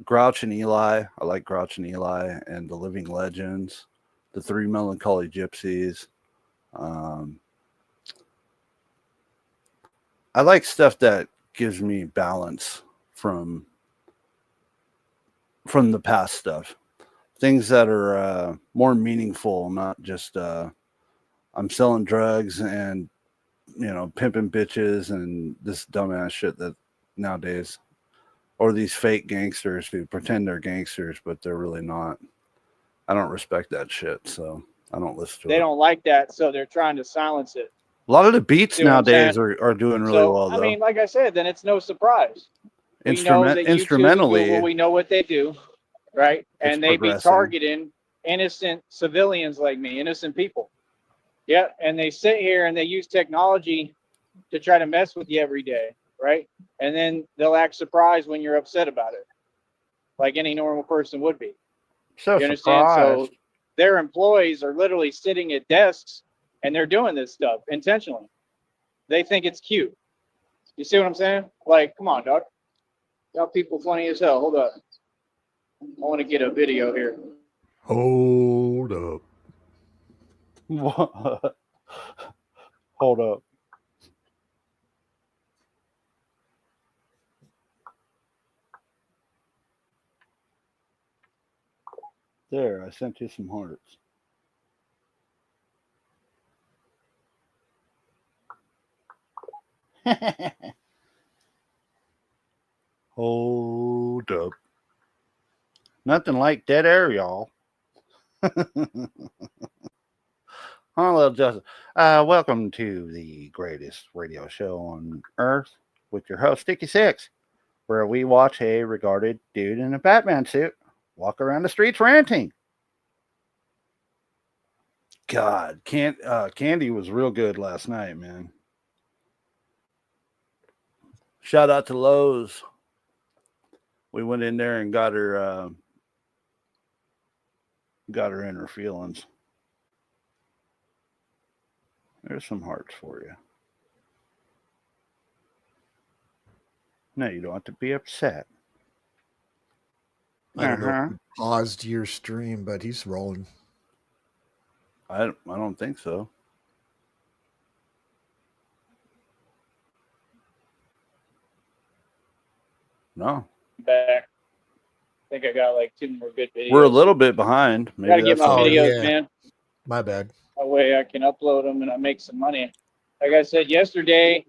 Grouch and Eli. I like Grouch and Eli and the Living Legends, the Three Melancholy Gypsies. I like stuff that gives me balance from the past stuff. Things that are more meaningful, not just I'm selling drugs and pimping bitches and this dumbass shit that nowadays, or these fake gangsters who pretend they're gangsters but they're really not. I don't respect that shit, so I don't listen to it. They don't like that, so they're trying to silence it. A lot of the beats nowadays are doing really well, though. I mean, like I said, then it's no surprise. We know that instrumentally, YouTube and Google, we know what they do, right? And they be targeting innocent civilians like me, innocent people. Yeah, and they sit here and they use technology to try to mess with you every day, right? And then they'll act surprised when you're upset about it, like any normal person would be. So you understand? So their employees are literally sitting at desks and they're doing this stuff intentionally. They think it's cute. You see what I'm saying? Like, come on, dog. Y'all people funny as hell. Hold up. I want to get a video here. Hold up. Hold up. There, I sent you some hearts. Hold up. Nothing like dead air, y'all. Hello, Justin. Welcome to the greatest radio show on earth with your host, Sticky Six, where we watch a regarded dude in a Batman suit walk around the streets ranting. God, Candy was real good last night, man. Shout out to Lowe's. We went in there and got her in her feelings. There's some hearts for you. No, you don't have to be upset. I don't know if you paused your stream, but he's rolling. I don't think so. No. Back. I think I got like 2 more good videos. We're a little bit behind. Maybe gotta get my videos, man. My bad. That way I can upload them and I make some money. Like I said yesterday,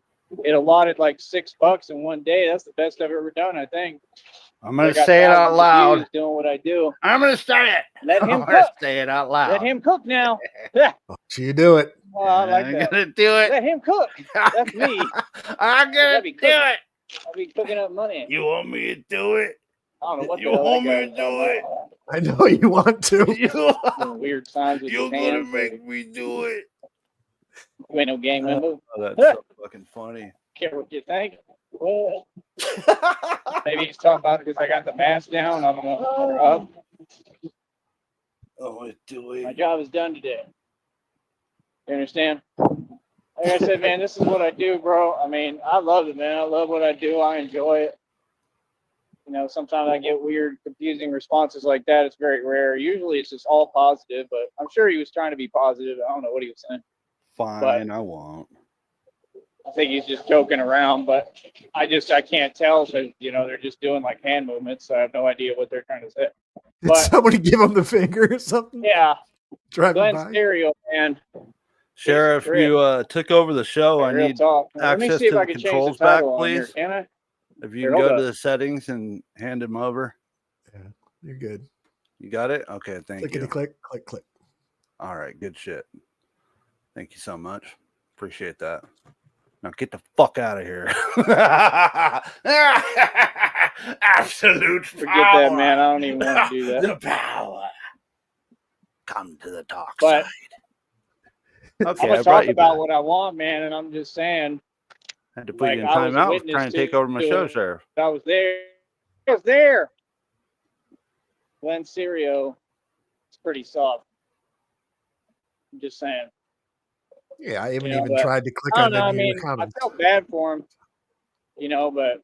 it allotted like $6 in one day. That's the best I've ever done, I think. I'm going to say it out loud. Doing what I do. I'm going to say it. Let him cook. Say it out loud. Let him cook now. You do it. Oh, I like I'm that. going to do it. Let him cook. That's me. I'm going to do it. I'll be cooking up money. You want me to do it? I don't know what You the hell want that me guy to do it? I know you want to. doing weird signs with You're his gonna hands. make me do it. You ain't no gang member. Oh, that's so fucking funny. Care what you think. Well, maybe he's talking about it because I got the mask down. I don't know. Or up. Oh, do My it. job is done today. You understand? Like I said, man, this is what I do, bro. I mean, I love it, man. I love what I do. I enjoy it. You know, sometimes I get weird, confusing responses like that. It's very rare. Usually it's just all positive, but I'm sure he was trying to be positive. I don't know what he was saying. Fine, I won't. I think he's just joking around, but I can't tell because, you know, they're just doing like hand movements. So I have no idea what they're trying to say. Did But somebody give him the finger or something? yeah, Driving Glenn by. Stereo, man. Sheriff, you took over the show. I Real need talk. Let me access see if to I the can change the controls back, title on here. please. Can I? If you Here, can hold go to up. the settings and hand him over. Yeah, you're good. You got it? Okay, thank you. Clickety click, click, click. All right, good shit. Thank you so much. Appreciate that. Now get the fuck out of here. Absolute Forget power. that, man. I don't even want to do that. The power. Come to the dark But side. I'm Okay, gonna I brought talk you about back. what I want, man, and I'm just saying, I had to put you in I was a timeout. witness Trying to take over my to show, it. Sheriff. I was there. I was there. Glenn Stereo is pretty soft. I'm just saying. Yeah, I haven't You know, even but tried to click I on don't know. I any of your mean, comments. I felt bad for him, you know, but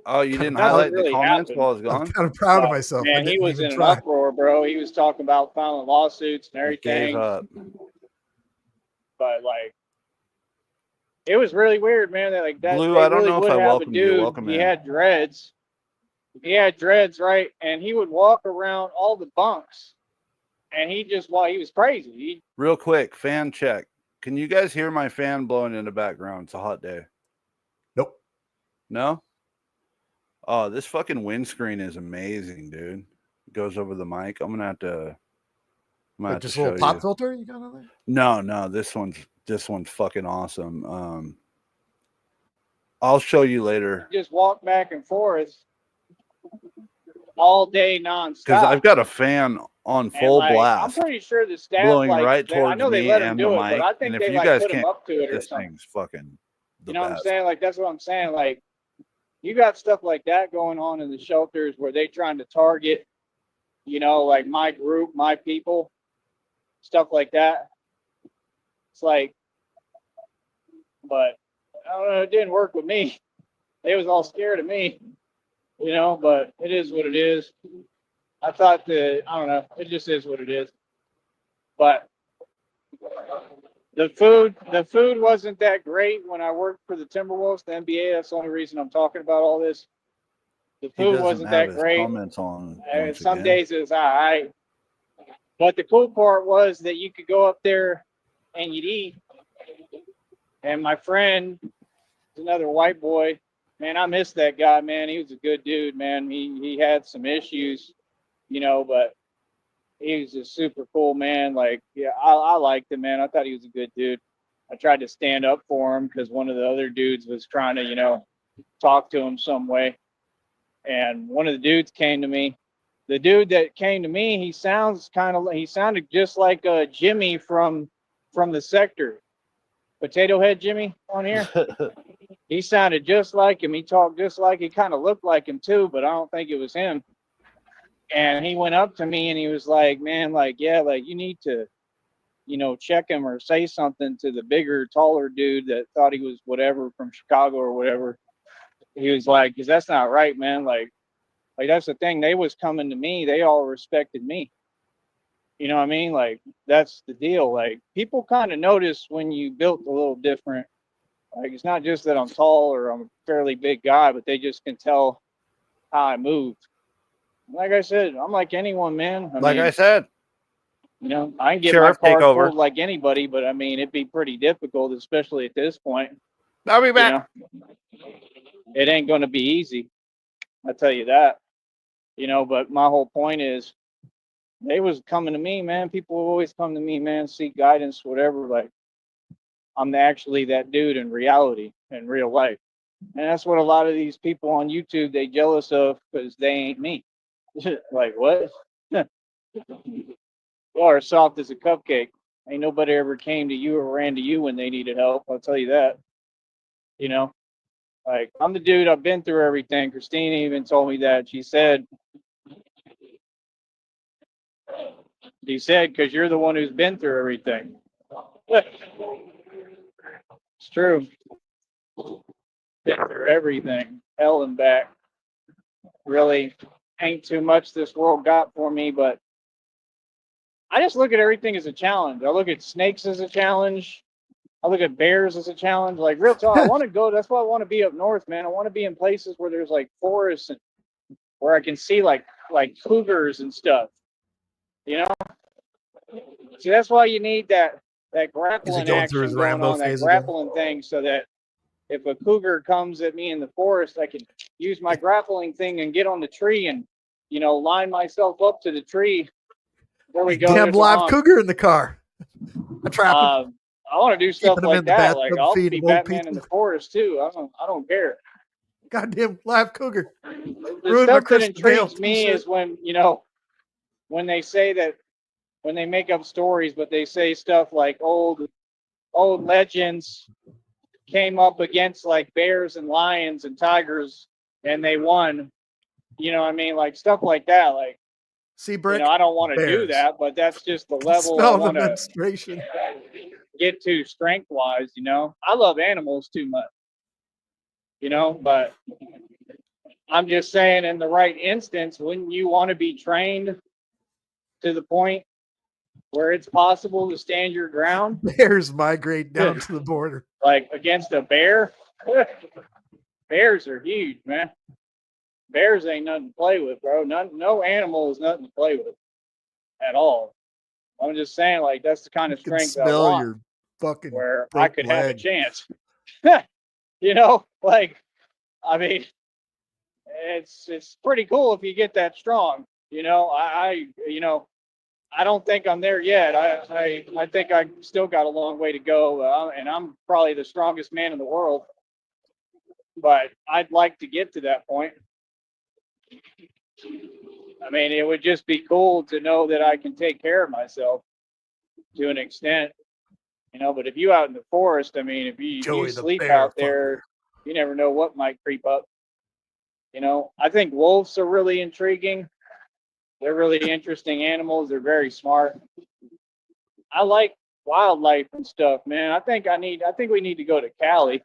Oh, you didn't Nothing highlight the really comments happened. while I was I'm gone? kind of proud of But, myself. I man, he didn't was even in an try. uproar, bro. He was talking about filing lawsuits and I gave everything. up. But like, it was really weird, man. That like that Blue, they I don't really know if would I have a welcomed you. dude. Welcome He in. had dreads. He had dreads, right? And he would walk around all the bunks. And he was crazy. Real quick, fan check. Can you guys hear my fan blowing in the background? It's a hot day. Nope. No? Oh, this fucking windscreen is amazing, dude. It goes over the mic. I'm gonna have to. Like just a little pop filter you got on there? No, this one's fucking awesome. I'll show you later. Just walk back and forth all day nonstop. Because I've got a fan on full blast. I'm pretty sure the staff blowing right I towards know they me let him and the do it, mic. but I think And they if you guys put him can't, up to it or this something. thing's fucking the You know what I'm best. saying? Like that's what I'm saying. Like you got stuff like that going on in the shelters where they trying to target, you know, like my group, my people, stuff like that. It's like, but I don't know, it didn't work with me. They was all scared of me, you know, but it is what it is. I thought I don't know, it just is what it is. But the food wasn't that great when I worked for the Timberwolves, the NBA. That's the only reason I'm talking about all this. The He food doesn't wasn't have that his great. comments on. And some days it was all right. But the cool part was that you could go up there and you'd eat. And my friend, another white boy, man, I miss that guy, man. He was a good dude, man. He had some issues, you know, but he was a super cool man. Like, yeah, I liked him, man. I thought he was a good dude. I tried to stand up for him because one of the other dudes was trying to, you know, talk to him some way. And one of the dudes came to me. The dude that came to me, he sounded just like Jimmy from the sector. Potato Head Jimmy on here. He sounded just like him. He talked just like, he kind of looked like him too, but I don't think it was him. And he went up to me and he was like, man, like, yeah, like you need to, you know, check him or say something to the bigger, taller dude that thought he was whatever from Chicago or whatever. He was like, because that's not right, man. Like that's the thing. They was coming to me. They all respected me. You know what I mean? Like, that's the deal. Like, people kind of notice when you built a little different. Like, it's not just that I'm tall or I'm a fairly big guy, but they just can tell how I move. Like I said, I'm like anyone, man. I said, you know, I can get Sheriff, my take car over. pulled like anybody, but I mean, it'd be pretty difficult, especially at this point. I'll be back. You know? It ain't going to be easy. I tell you that. You know, but my whole point is, they was coming to me, man. People always come to me, man, seek guidance, whatever. Like, I'm actually that dude in reality, in real life. And that's what a lot of these people on YouTube, they jealous of because they ain't me. Like, what? Y'all are soft as a cupcake. Ain't nobody ever came to you or ran to you when they needed help. I'll tell you that. You know, like, I'm the dude, I've been through everything. Christina even told me that. She said, because you're the one who's been through everything. It's true. Been through everything. Hell and back. Really ain't too much this world got for me, but I just look at everything as a challenge. I look at snakes as a challenge. I look at bears as a challenge. Like, real talk, I want to go. That's why I want to be up north, man. I want to be in places where there's like forests and where I can see like cougars and stuff. You know? See, that's why you need that grappling action going on, that grappling thing, so that if a cougar comes at me in the forest, I can use my grappling thing and get on the tree and, line myself up to the tree. There we go. Damn live cougar in the car. I trap him. I want to do stuff like that. Like, I'll be Batman in the forest too. I don't care. Goddamn live cougar. The stuff that intrigues me is when, when they say that, when they make up stories, but they say stuff like old legends came up against like bears and lions and and they won. You know what I mean? Like stuff like that. Like, see, Brick, I don't want to do that, but that's just the level I want to get to strength wise. I love animals too much, but I'm just saying, in the right instance, wouldn't you want to be trained to the point where it's possible to stand your ground? Bears migrate down to the border. Like against a bear? Bears are huge, man. Bears ain't nothing to play with, bro. No animal is nothing to play with at all. I'm just saying, like, that's the kind of strength I want, your fucking where I could have a chance. Like, I mean, it's pretty cool if you get that strong. I don't think I'm there yet. I think I still got a long way to go, and I'm probably the strongest man in the world. But I'd like to get to that point. I mean, it would just be cool to know that I can take care of myself to an extent, But if you out in the forest, I mean, if you sleep out there, you never know what might creep up. I think wolves are really intriguing. They're really interesting animals. They're very smart. I like wildlife and stuff, man. I think we need to go to Cali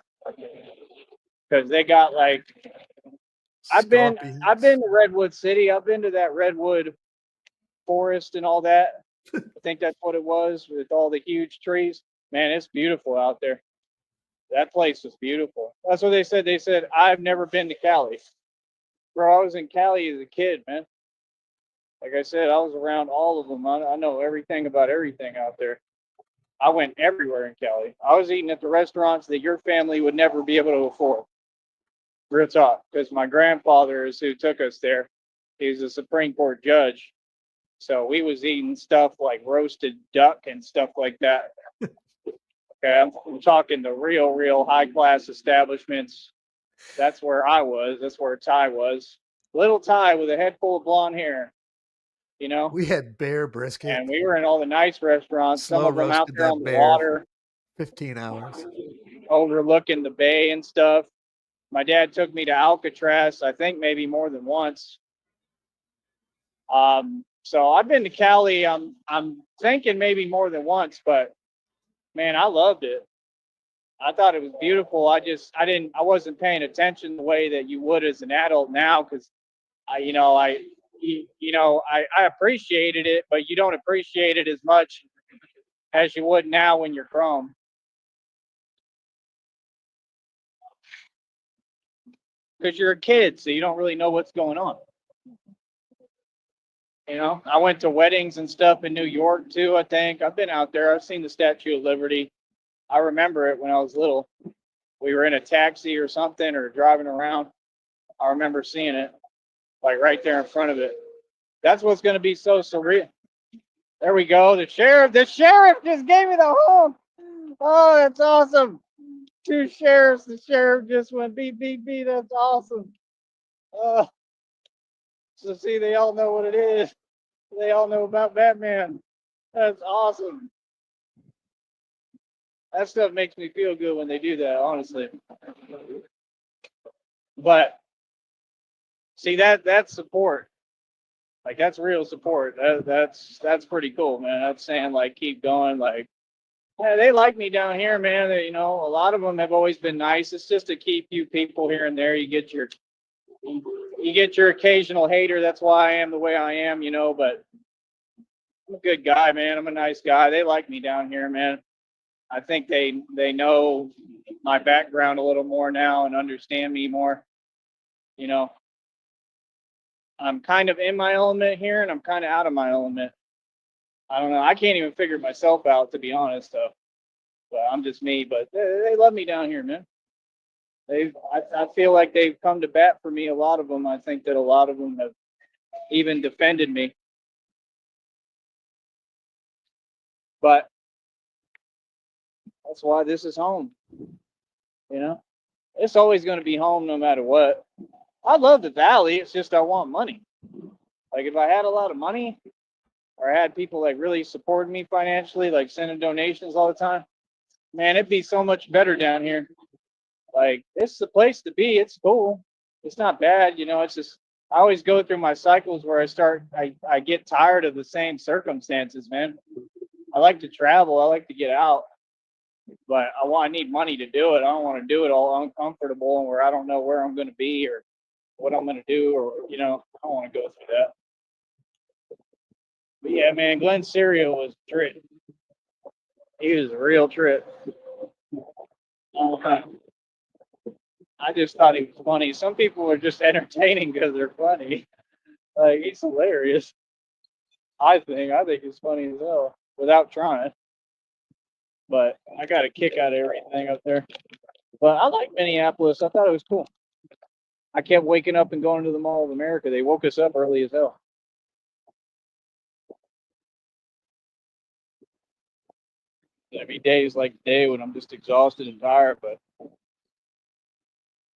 because they got like. I've been to Redwood City. I've been to that redwood forest and all that. I think that's what it was, with all the huge trees. Man, it's beautiful out there. That place was beautiful. That's what they said. They said, I've never been to Cali. Bro, I was in Cali as a kid, man. Like I said, I was around all of them. I know everything about everything out there. I went everywhere in Cali. I was eating at the restaurants that your family would never be able to afford. Real talk, because my grandfather is who took us there. He's a Supreme Court judge. So we was eating stuff like roasted duck and stuff like that. Okay, I'm talking the real high-class establishments. That's where I was. That's where Ty was. Little Ty with a head full of blonde hair. We had bear brisket. And we were in all the nice restaurants. Some of them out there on the water. 15 hours. Overlooking the bay and stuff. My dad took me to Alcatraz, I think maybe more than once. So I've been to Cali. I'm thinking maybe more than once, but man, I loved it. I thought it was beautiful. I wasn't paying attention the way that you would as an adult now, because I appreciated it, but you don't appreciate it as much as you would now when you're grown. Because you're a kid, so you don't really know what's going on. I went to weddings and stuff in New York too, I think. I've been out there. I've seen the Statue of Liberty. I remember it when I was little. We were in a taxi or something, or driving around. I remember seeing it, like right there in front of it. That's what's going to be so surreal. There we go. The sheriff just gave me the honk. Oh, that's awesome. two sheriffs. The sheriff just went beep, beep, beep. That's awesome. So see, they all know what it is. They all know about Batman. That's awesome. That stuff makes me feel good when they do that, honestly. But see, that's support. Like that's real support. That's pretty cool, man. That's saying like keep going. Like yeah, they like me down here, man. They, a lot of them have always been nice. It's just a keep few people here and there. You get your occasional hater. That's why I am the way I am, But I'm a good guy, man. I'm a nice guy. They like me down here, man. I think they know my background a little more now and understand me more. I'm kind of in my element here and I'm kind of out of my element. I don't know. I can't even figure myself out, to be honest, though. But I'm just me. But they love me down here, man. I feel like they've come to bat for me. A lot of them. I think that a lot of them have even defended me. But that's why this is home. It's always going to be home no matter what. I love the valley. It's just I want money. Like if I had a lot of money or I had people like really supporting me financially, like sending donations all the time, man, it'd be so much better down here. Like it's the place to be. It's cool. It's not bad. It's just I always go through my cycles where I get tired of the same circumstances, man. I like to travel. I like to get out. But I need money to do it. I don't want to do it all uncomfortable and where I don't know where I'm going to be or what I'm going to do or, I don't want to go through that. But yeah, man, Glenn Serio was a trip. He was a real trip. I just thought he was funny. Some people are just entertaining because they're funny. Like, he's hilarious. I think he's funny as hell without trying. But I got a kick out of everything up there. But I like Minneapolis. I thought it was cool. I kept waking up and going to the Mall of America. They woke us up early as hell. Every day is like a day when I'm just exhausted and tired. But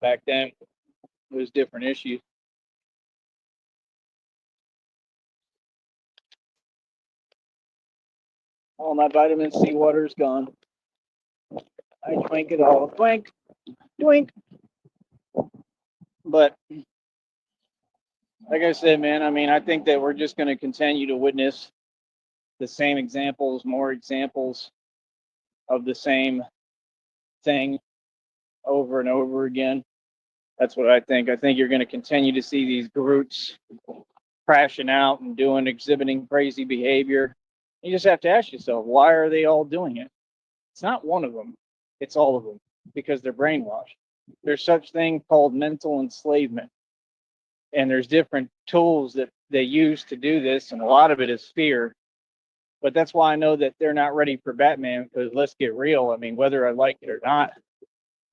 back then, it was different issues. All my vitamin C water is gone. I drank it all. Twink. But like I said, man, I think that we're just going to continue to witness the same examples, more examples of the same thing over and over again. That's what I think. I think you're going to continue to see these groups crashing out and exhibiting crazy behavior. You just have to ask yourself, why are they all doing it? It's not one of them. It's all of them because they're brainwashed. There's such thing called mental enslavement. And there's different tools that they use to do this. And a lot of it is fear. But that's why I know that they're not ready for Batman because let's get real. Whether I like it or not,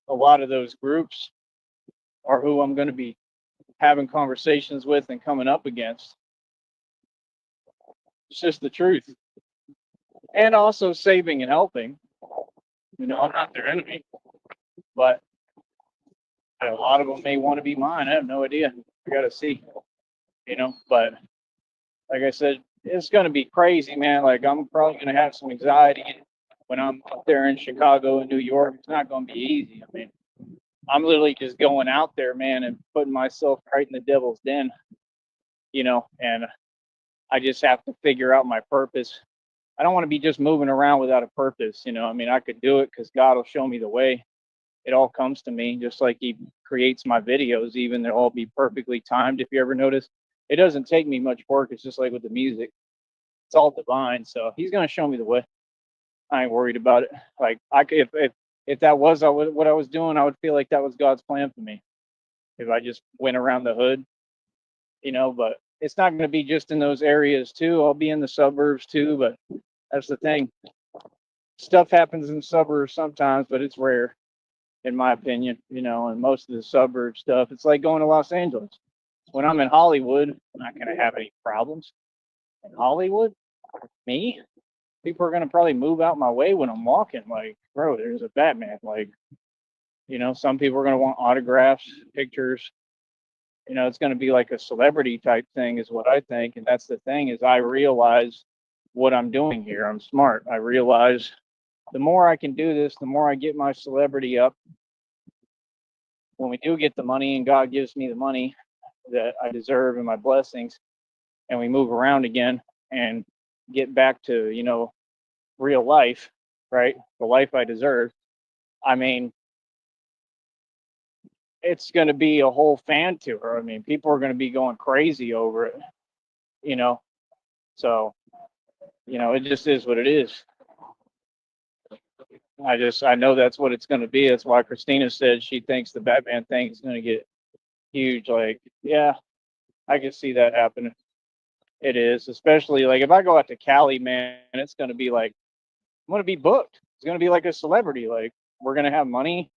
a lot of those groups are who I'm going to be having conversations with and coming up against. It's just the truth. And also saving and helping. I'm not their enemy. But a lot of them may want to be mine. I have no idea. I got to see. But like I said, it's going to be crazy, man. Like I'm probably going to have some anxiety when I'm up there in Chicago and New York. It's not going to be easy. I'm literally just going out there, man, and putting myself right in the devil's den, and I just have to figure out my purpose. I don't want to be just moving around without a purpose. I could do it because God will show me the way. It all comes to me, just like he creates my videos, even they'll all be perfectly timed. If you ever notice, it doesn't take me much work. It's just like with the music. It's all divine. So he's going to show me the way. I ain't worried about it. Like if that was what I was doing, I would feel like that was God's plan for me. If I just went around the hood, but it's not going to be just in those areas too. I'll be in the suburbs too, but that's the thing. Stuff happens in suburbs sometimes, but it's rare, in my opinion, and most of the suburb stuff, it's like going to Los Angeles. When I'm in Hollywood, I'm not going to have any problems. In Hollywood, me? People are going to probably move out my way when I'm walking. Like, bro, there's a Batman. Like, You know, some people are going to want autographs, pictures. You know, it's going to be like a celebrity type thing is what I think. And that's the thing is I realize what I'm doing here. I'm smart. I realize the more I can do this, the more I get my celebrity up. When we do get the money and God gives me the money that I deserve and my blessings, and we move around again and get back to, you know, real life, right? The life I deserve. I mean, it's going to be a whole fan tour. I mean, people are going to be going crazy over it, you know? So, you know, it just is what it is. I know that's what it's going to be. That's why Christina said she thinks the Batman thing is going to get huge. Like, yeah, I can see that happening. It is, especially like if I go out to Cali, man, it's going to be like, I'm going to be booked. It's going to be like a celebrity. Like, we're going to have money.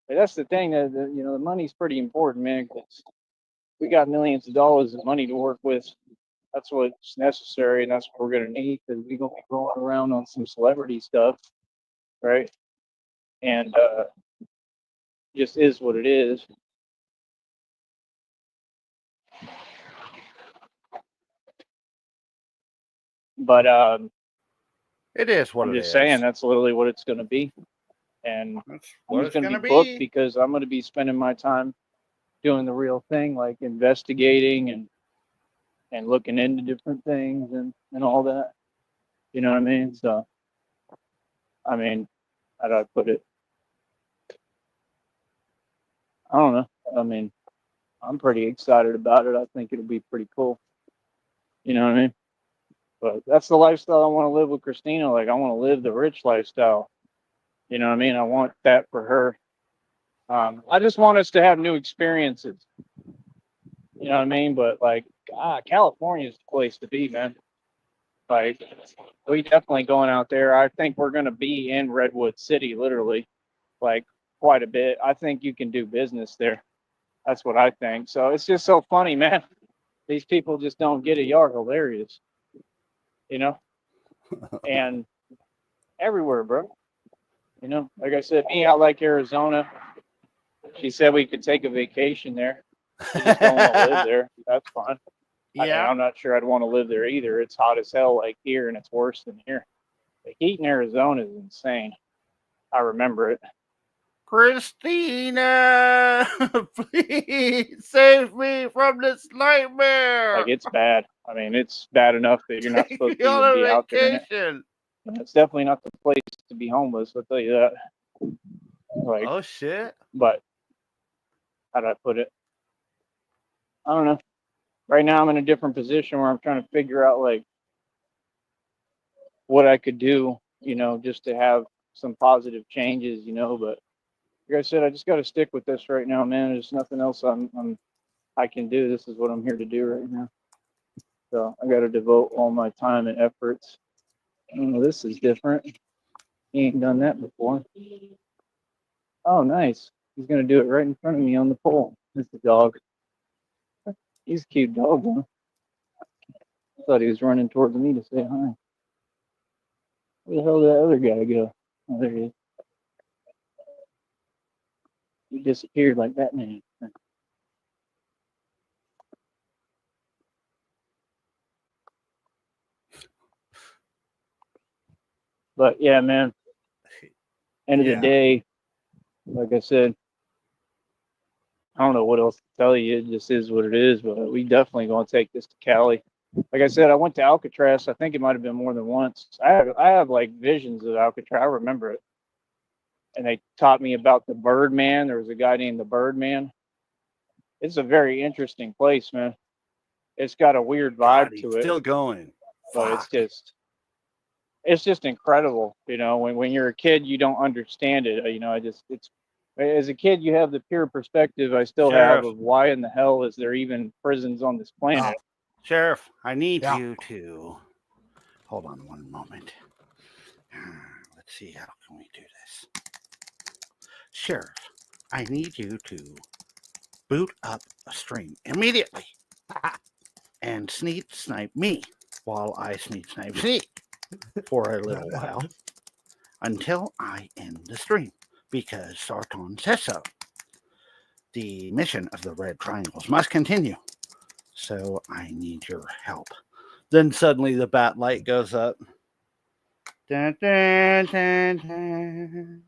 But that's the thing that, you know, the money's pretty important, man, because we got millions of dollars of money to work with. That's what's necessary, and that's what we're going to need because we're going to be rolling around on some celebrity stuff, right? And just is what it is. But It is what I'm it just is. saying that's literally what it's going to be. And That's I'm what just it's going to gonna be booked be. because I'm going to be spending my time doing the real thing, like investigating and looking into different things and all that. You know what I mean? So, I mean, how do I put it? I don't know. I mean, I'm pretty excited about it. I think it'll be pretty cool. You know what I mean? But that's the lifestyle I want to live with Christina. Like, I want to live the rich lifestyle. You know what I mean? I want that for her. I just want us to have new experiences. You know what I mean? But like, California is the place to be, man. Like, we definitely going out there. I think we're gonna be in Redwood City, literally, like quite a bit. I think you can do business there. That's what I think. So it's just so funny, man. These people just don't get it. Y'all are hilarious, you know, and everywhere, bro. You know, like I said, me, I like Arizona. She said we could take a vacation there. I just don't want to live there. That's fine. I mean, Yeah. I'm not sure I'd want to live there either. It's hot as hell like here, and it's worse than here. The heat in Arizona is insane. I remember it. Christina, please save me from this nightmare. Like, it's bad. I mean, it's bad enough that you're not Take supposed me to on even a be out there in it. vacation. It's definitely not the place to be homeless. I'll tell you that. Like, Oh shit. but how do I put it? I don't know. Right now, I'm in a different position where I'm trying to figure out like what I could do, you know, just to have some positive changes, you know. But like I said, I just got to stick with this right now, man. There's nothing else I can do. This is what I'm here to do right now. So I got to devote all my time and efforts. Oh, this is different. He ain't done that before. Oh, nice. He's gonna do it right in front of me on the pole. This is a dog. He's a cute dog, huh? I thought he was running towards me to say hi. Where the hell did that other guy go? Oh, there he is. He disappeared like Batman. But yeah, man. End of the day, like I said, I don't know what else to tell you. It just is what it is. But we definitely gonna take this to Cali. Like I said, I went to Alcatraz. I think it might have been more than once. I have like visions of Alcatraz. I remember it. And they taught me about the Birdman. There was a guy named the Birdman. It's a very interesting place, man. It's got a weird vibe God, to he's it, still going. but Fuck. it's just incredible. You know, when you're a kid, you don't understand it. You know, it's as a kid, you have the pure perspective I still have Sheriff. of why in the hell is there even prisons on this planet? Sheriff, I need Yeah. you to hold on one moment. Let's see, how can we do this? Sheriff, I need you to boot up a stream immediately and snipe me while I snipe Sneed for a little while until I end the stream. because Sarton says so. The mission of the red triangles must continue. So I need your help. Then suddenly the bat light goes up. Dun, dun, dun, dun.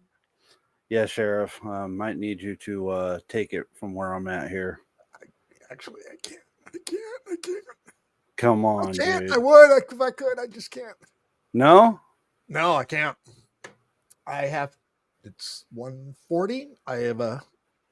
Yeah, Sheriff. Might need you to take it from where I'm at here. Actually, I can't. I can't. Come on, I can't. dude. I would if I could. I just can't. No? No, I can't. I have. It's 1:40. I have a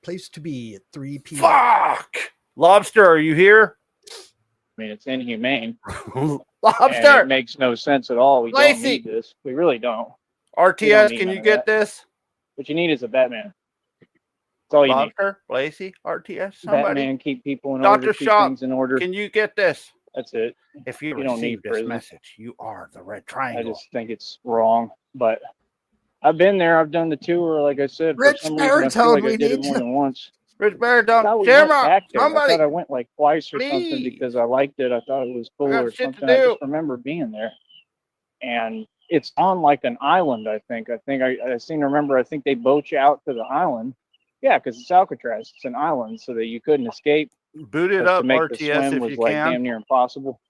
place to be at 3 p.m. Fuck! Lobster, are you here? I mean, it's inhumane. And Lobster! it makes no sense at all. We don't Lacey! need this. We really don't. RTS, need can none you of get that. this? What you need is a Batman. That's all you need. Lobster, Lacey, RTS, somebody. Batman, keep people in Dr. order, keep Shop, things in order. Can you get this? That's it. If you You don't receive need this prison. message, you are the red I triangle. just think it's wrong. But I've been there. I've done the tour. Like I said, Rich for some reason, I feel Baritone, like I we did it need more you. than once. Rich I Baritone, thought we went Shamrock, back there. I somebody. thought I went like twice or something Please. because I liked it. I thought it was cool got or shit to something. I do. just remember being there. And it's on like an island, I think. I seem to remember, I think they boat you out to the island. Yeah, because it's Alcatraz. It's an island so that you couldn't escape. Boot it Because up, to make the RTS, swim if was you like can. damn near impossible.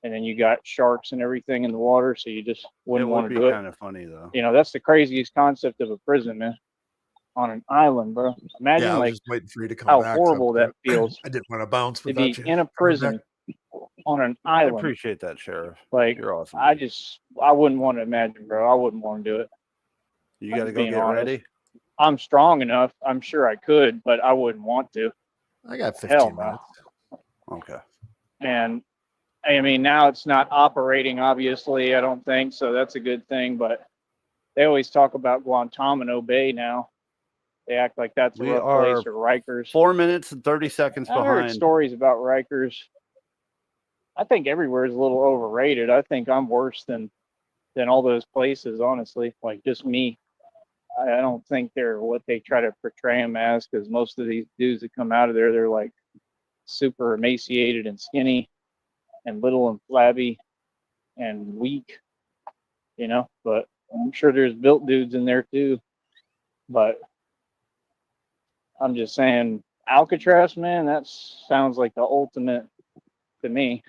And then you got sharks and everything in the water, so you just It wouldn't would want be to do it. kind of funny, though. You know, that's the craziest concept of a prison, man. On an island, bro. Imagine Yeah, I was like just waiting for you to come how back. horrible that feels I didn't want to bounce to without be you. in a coming back. prison on an I island. appreciate that, Sheriff. Like, You're awesome. I dude. wouldn't want to imagine, bro. I wouldn't want to do it. You got to I'm go being get honest. ready. I'm strong enough. I'm sure I could, but I wouldn't want to. I got 15 Hell no. minutes. Okay. And I mean, now it's not operating, obviously, I don't think, so that's a good thing. But they always talk about Guantanamo Bay now. They act like that's a We rough are place, or Rikers. 4 minutes and 30 seconds I heard behind. stories about Rikers. I think everywhere is a little overrated. I think I'm worse than all those places, honestly. Like, just me. I don't think they're what they try to portray them as, because most of these dudes that come out of there, they're like super emaciated and skinny and little and flabby and weak, you know. But I'm sure there's built dudes in there too. But I'm just saying, Alcatraz, man, that sounds like the ultimate to me.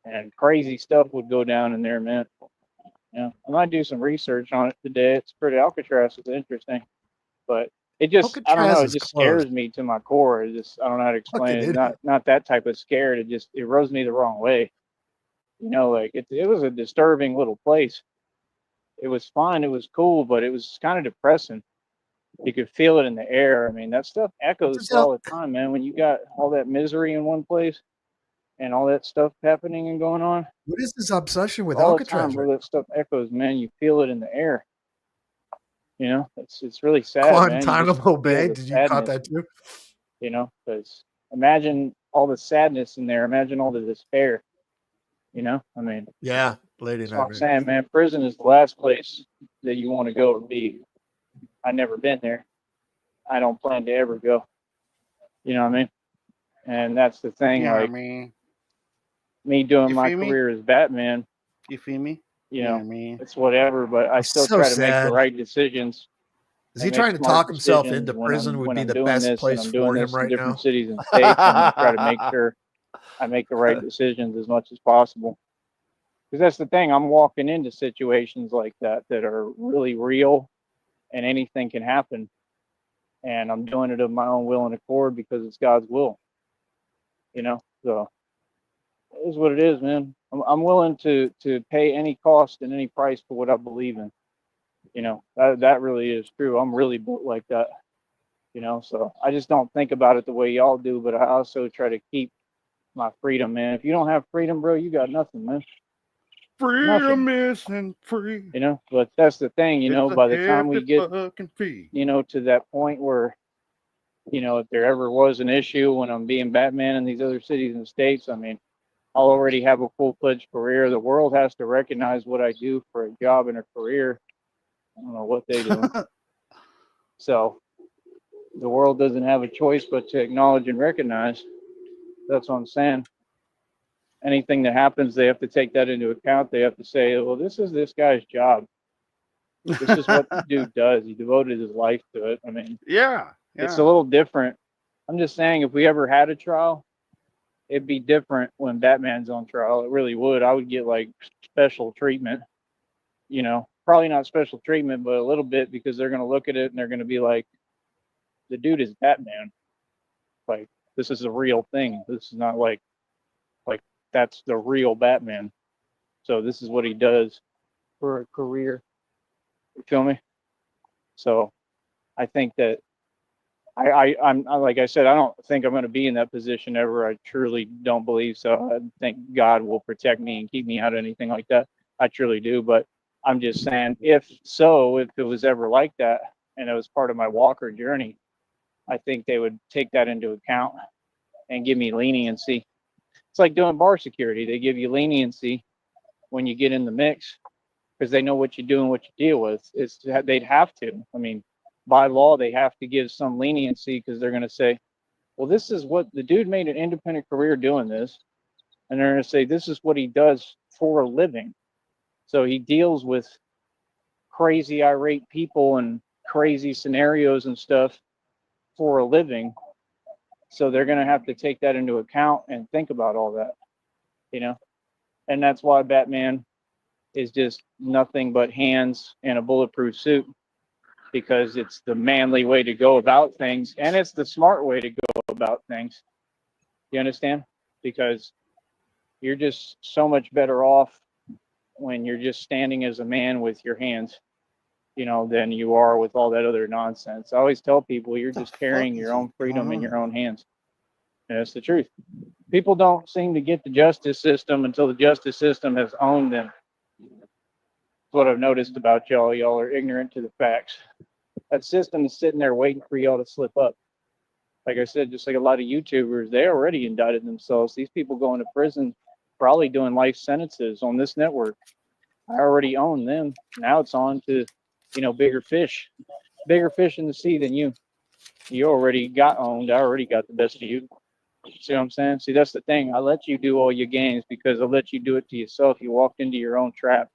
And crazy stuff would go down in there, man. Yeah, I might do some research on it today. It's pretty Alcatraz is interesting, but it just, I don't know, Alcatraz it is just closed. scares me to my core. It just, I don't know how to explain Fucking it. Not that type of scared. It rubs me the wrong way. You know, like it was a disturbing little place. It was fine. It was cool, but it was kind of depressing. You could feel it in the air. I mean, that stuff echoes Just all the time, man. When you got all that misery in one place and all that stuff happening and going on, What is this obsession with all the time, Alcatraz? bro, that stuff echoes, man. You feel it in the air. You know, it's really sad, man. You just Guantanamo feel Bay. the Did you caught sadness, that too? you know, because imagine all the sadness in there. Imagine all the despair. You know, I mean, Yeah, lady that's what I'm nightmare. saying, man. Prison is the last place that you want to go or be. I've never been there. I don't plan to ever go. You know what I mean? And that's the thing. Yeah, I Like, mean, me doing You my feel me? career as Batman, you feel me? you Yeah, know, I mean, it's whatever, but I It's still so try to make the sad. right decisions. Is he and make trying to smart talk himself decisions into when prison? Would when be I'm the doing best this and place I'm doing for him this in right different now. cities and states. I'm gonna try to make sure I make the right decisions as much as possible. Because that's the thing, I'm walking into situations like that are really real and anything can happen. And I'm doing it of my own will and accord because it's God's will. You know, so it is what it is, man. I'm willing to pay any cost and any price for what I believe in. You know, that really is true. I'm really built like that. You know, so I just don't think about it the way y'all do, but I also try to keep my freedom, man. If you don't have freedom, bro, you got nothing, man. freedom isn't free. You know, but that's the thing, you know, It's a by the time we heavy get, fucking fee. you know, to that point where, you know, if there ever was an issue when I'm being Batman in these other cities and states, I mean, I'll already have a full-fledged career. The world has to recognize what I do for a job and a career. I don't know what they do. So the world doesn't have a choice but to acknowledge and recognize. That's what I'm saying. Anything that happens, they have to take that into account. They have to say, well, this is this guy's job. This is what the dude does. He devoted his life to it. I mean, yeah. it's a little different. I'm just saying, if we ever had a trial, it'd be different when Batman's on trial. It really would. I would get like special treatment, you know, probably not special treatment, but a little bit, because they're going to look at it and they're going to be like, the dude is Batman. Like, this is a real thing. This is not like that's the real Batman. So this is what he does for a career. You feel me? So I think that I'm like I said, I don't think I'm going to be in that position ever. I truly don't believe so. I think God will protect me and keep me out of anything like that. I truly do. But I'm just saying, if it was ever like that and it was part of my walker journey, I think they would take that into account and give me leniency. It's like doing bar security. They give you leniency when you get in the mix because they know what you do and what you deal with. They'd have to. I mean, by law, they have to give some leniency because they're going to say, well, this is what the dude made an independent career doing this. And they're going to say, this is what he does for a living. So he deals with crazy irate people and crazy scenarios and stuff for a living. So they're going to have to take that into account and think about all that, you know? And that's why Batman is just nothing but hands and a bulletproof suit, because it's the manly way to go about things. And it's the smart way to go about things. You understand? Because you're just so much better off when you're just standing as a man with your hands, you know, than you are with all that other nonsense. I always tell people you're just carrying your own freedom in your own hands. And that's the truth. People don't seem to get the justice system until the justice system has owned them. That's what I've noticed about y'all. Y'all are ignorant to the facts. That system is sitting there waiting for y'all to slip up. Like I said, just like a lot of YouTubers, they already indicted themselves. These people going to prison, probably doing life sentences on this network. I already own them. Now it's on to, you know, bigger fish in the sea than you. You already got owned. I already got the best of you. See what I'm saying? See, that's the thing. I let you do all your games because I let you do it to yourself. You walked into your own trap.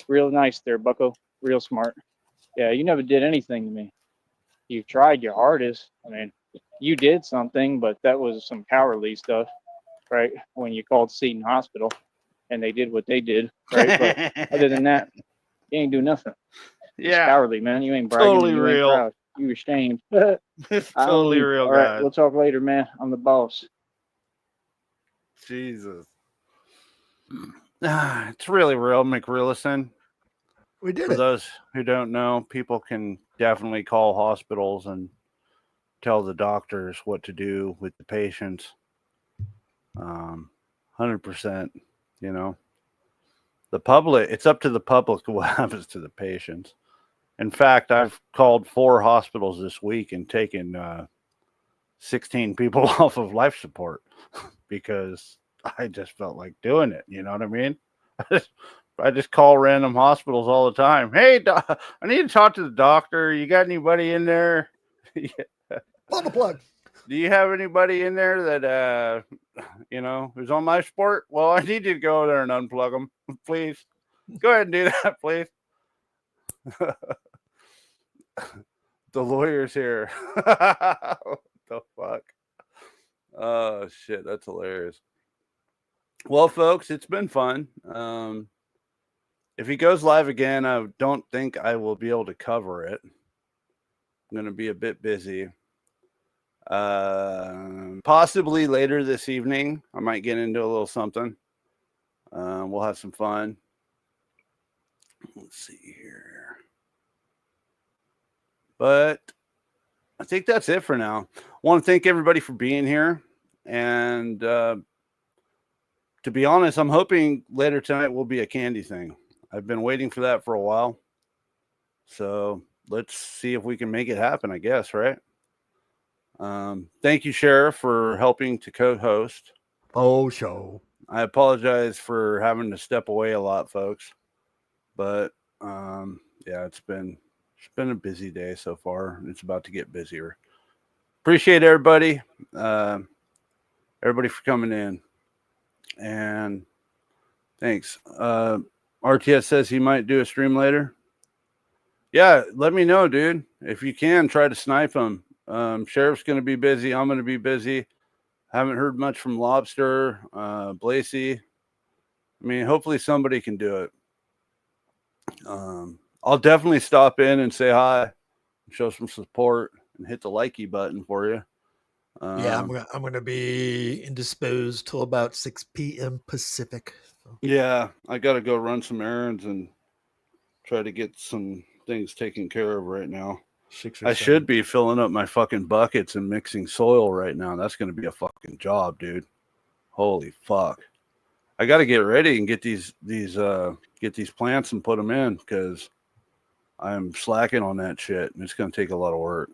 Real nice there, bucko. Real smart. Yeah, you never did anything to me. You tried your hardest. I mean, you did something, but that was some cowardly stuff, right? When you called Seton Hospital and they did what they did, right? But other than that, you ain't do nothing. It's cowardly, man. You ain't bragging. Totally you real. Ain't proud. You ashamed. It's totally real, all guys. right, we'll talk later, man. I'm the boss. Jesus. It's really real, McRealison. We did For it. those who don't know, people can definitely call hospitals and tell the doctors what to do with the patients. 100%, you know. The public, it's up to the public what happens to the patients. In fact, I've called 4 hospitals this week and taken 16 people off of life support because I just felt like doing it. You know what I mean? I just call random hospitals all the time. Hey, I need to talk to the doctor. You got anybody in there? Pull the plug. Do you have anybody in there that, you know, who's on life support? Well, I need you to go there and unplug them, please. Go ahead and do that, please. The lawyer's here. What the fuck? Oh, shit. That's hilarious. Well, folks, it's been fun. If he goes live again, I don't think I will be able to cover it. I'm going to be a bit busy. Possibly later this evening, I might get into a little something. We'll have some fun. Let's see here. But I think that's it for now. I want to thank everybody for being here. And to be honest, I'm hoping later tonight will be a candy thing. I've been waiting for that for a while. So let's see if we can make it happen, I guess, right? Thank you, Sheriff, for helping to co-host. Oh, show. I apologize for having to step away a lot, folks. But yeah, it's been a busy day so far. It's about to get busier. Appreciate everybody. Everybody for coming in. And thanks. RTS says he might do a stream later. Yeah, let me know, dude. If you can, try to snipe them. Sheriff's going to be busy. I'm going to be busy. Haven't heard much from Lobster, Blasey. I mean, hopefully somebody can do it. I'll definitely stop in and say hi, show some support, and hit the likey button for you. Yeah, I'm gonna be indisposed till about 6 p.m. Pacific. So. Yeah, I got to go run some errands and try to get some things taken care of right now. I should be filling up my fucking buckets and mixing soil right now. That's going to be a fucking job, dude. Holy fuck. I got to get ready and get these plants and put them in because I'm slacking on that shit and it's going to take a lot of work.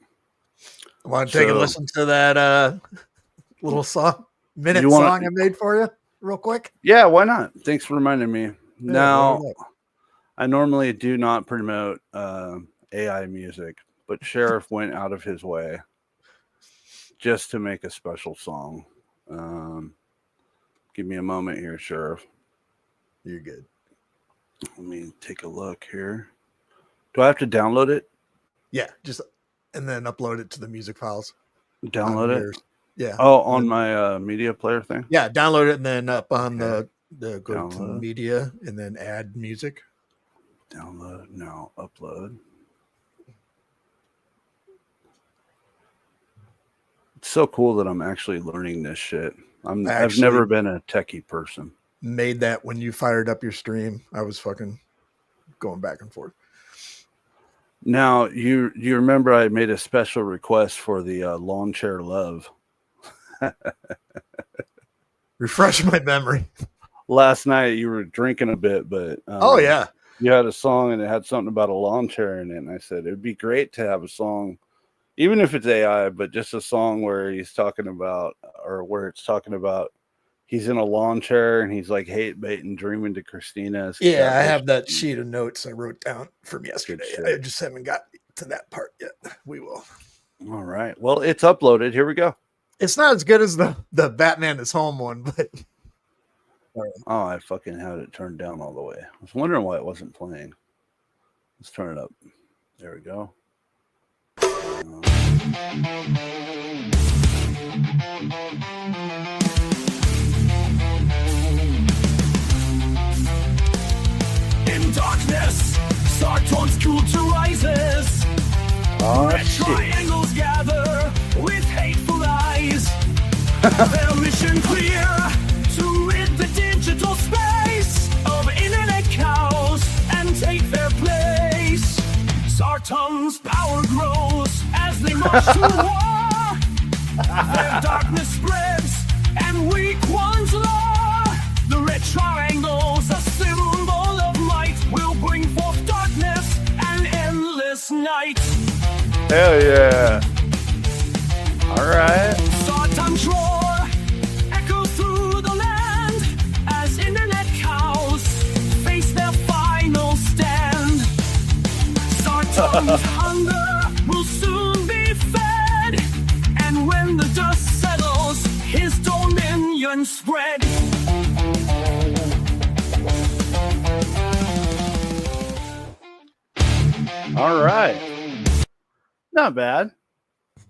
I want to take a listen to that little song I made for you real quick. Yeah, why not? Thanks for reminding me. Yeah, now, I normally do not promote AI music, but Sheriff went out of his way just to make a special song. Give me a moment here, Sheriff. You're good. Let me take a look here. Do I have to download it? Yeah, just and then upload it to the music files. Download it? Yeah. Oh, on my media player thing? Yeah, download it and then up on the go to media and then add music. Download, now upload. It's so cool that I'm actually learning this shit. I've never been a techie person. Made that when you fired up your stream. I was fucking going back and forth. Now, you remember I made a special request for the lawnchair love. Refresh my memory. Last night you were drinking a bit, but oh yeah, you had a song and it had something about a lawn chair in it, and I said it'd be great to have a song, even if it's AI, but just a song where he's talking about, or where it's talking about he's in a lawn chair and he's like hate baiting, dreaming to Christina. Yeah, I have that sheet of notes I wrote down from yesterday. I just haven't got to that part yet. We will. All right. Well, it's uploaded. Here we go. It's not as good as the Batman is Home one, but oh, I fucking had it turned down all the way. I was wondering why it wasn't playing. Let's turn it up. There we go. In darkness, Sarton's cooler rises. Red triangles gather with hateful eyes. Their mission clear to rid the digital space of internet cows and take their place. Sarton's power grows as they march to war. Their darkness spreads and weak ones law. The red triangles, a symbol of light, will bring forth darkness and endless night. Hell yeah. All right. Sarton's roar echoes through the land as internet cows face their final stand. Sarton's hunger will soon be fed, and when the dust settles, his dominion spread. All right. Not bad.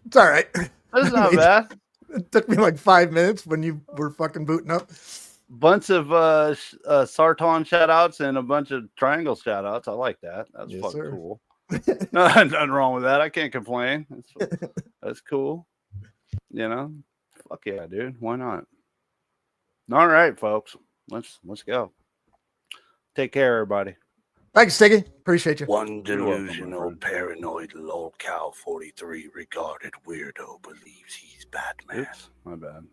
It's all right. That's not bad. It took me like 5 minutes when you were fucking booting up. Bunch of Sarton shout outs and a bunch of triangle shout outs. I like that. That's fucking cool. No, nothing wrong with that. I can't complain. That's cool. You know, fuck yeah, dude. Why not? All right, folks. Let's go. Take care, everybody. Thanks, Stiggy. Appreciate you. One delusional, paranoid lolcow 43 regarded weirdo believes he's Batman. Oops, my bad.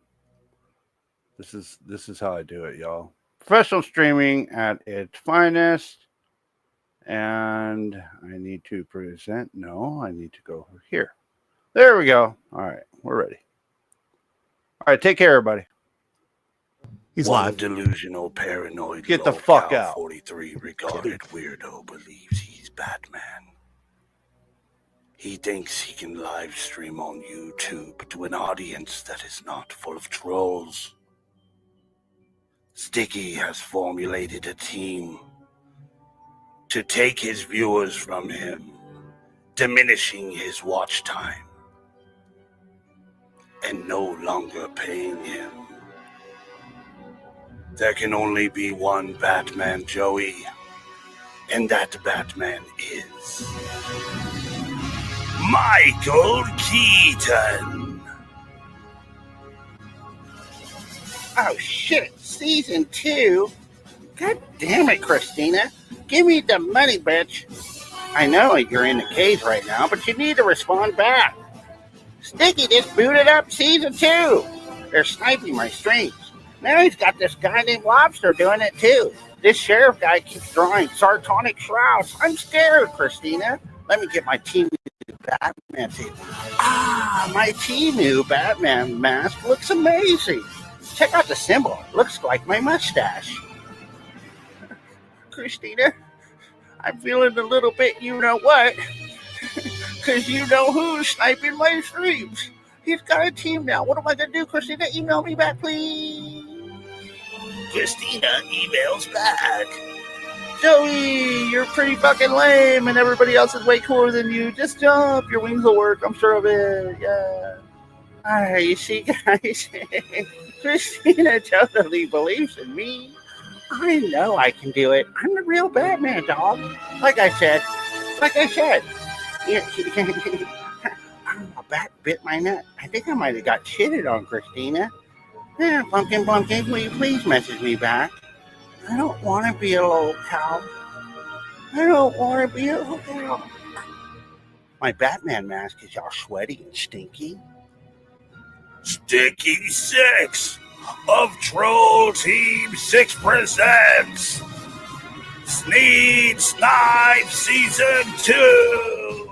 This is how I do it, y'all. Professional streaming at its finest. And I need to present. No, I need to go here. There we go. All right, we're ready. All right, take care, everybody. He's One live. Delusional, paranoid, get the fuck out. 43 regarded weirdo believes he's Batman. He thinks he can live stream on YouTube to an audience that is not full of trolls. Sticky has formulated a team to take his viewers from him diminishing his watch time and no longer paying him. There can only be one Batman, Joey, and that Batman is Michael Keaton. Oh shit, season 2? God damn it, Christina. Give me the money, bitch. I know you're in the cage right now, but you need to respond back. Sticky just booted up season 2. They're sniping my streams. Now he's got this guy named Lobster doing it too. This sheriff guy keeps drawing sartonic shrouds. I'm scared, Christina. Let me get my team Batman tape. My new Batman mask looks amazing. Check out the symbol. Looks like my mustache. Christina, I'm feeling a little bit you know what. Because you know who's sniping my streams. He's got a team now. What am I going to do, Christina? Email me back, please. Christina emails back. Joey, you're pretty fucking lame and everybody else is way cooler than you. Just jump. Your wings will work. I'm sure of it. Yeah. Alright, you see, guys. Christina totally believes in me. I know I can do it. I'm the real Batman, dog. Like I said. A bat bit my nut. I think I might have got shitted on, Christina. Yeah, Pumpkin, will you please message me back? I don't want to be a little cow. My Batman mask is all sweaty and stinky. Sticky 6 of Troll Team 6 presents SNEED Snipe Season 2.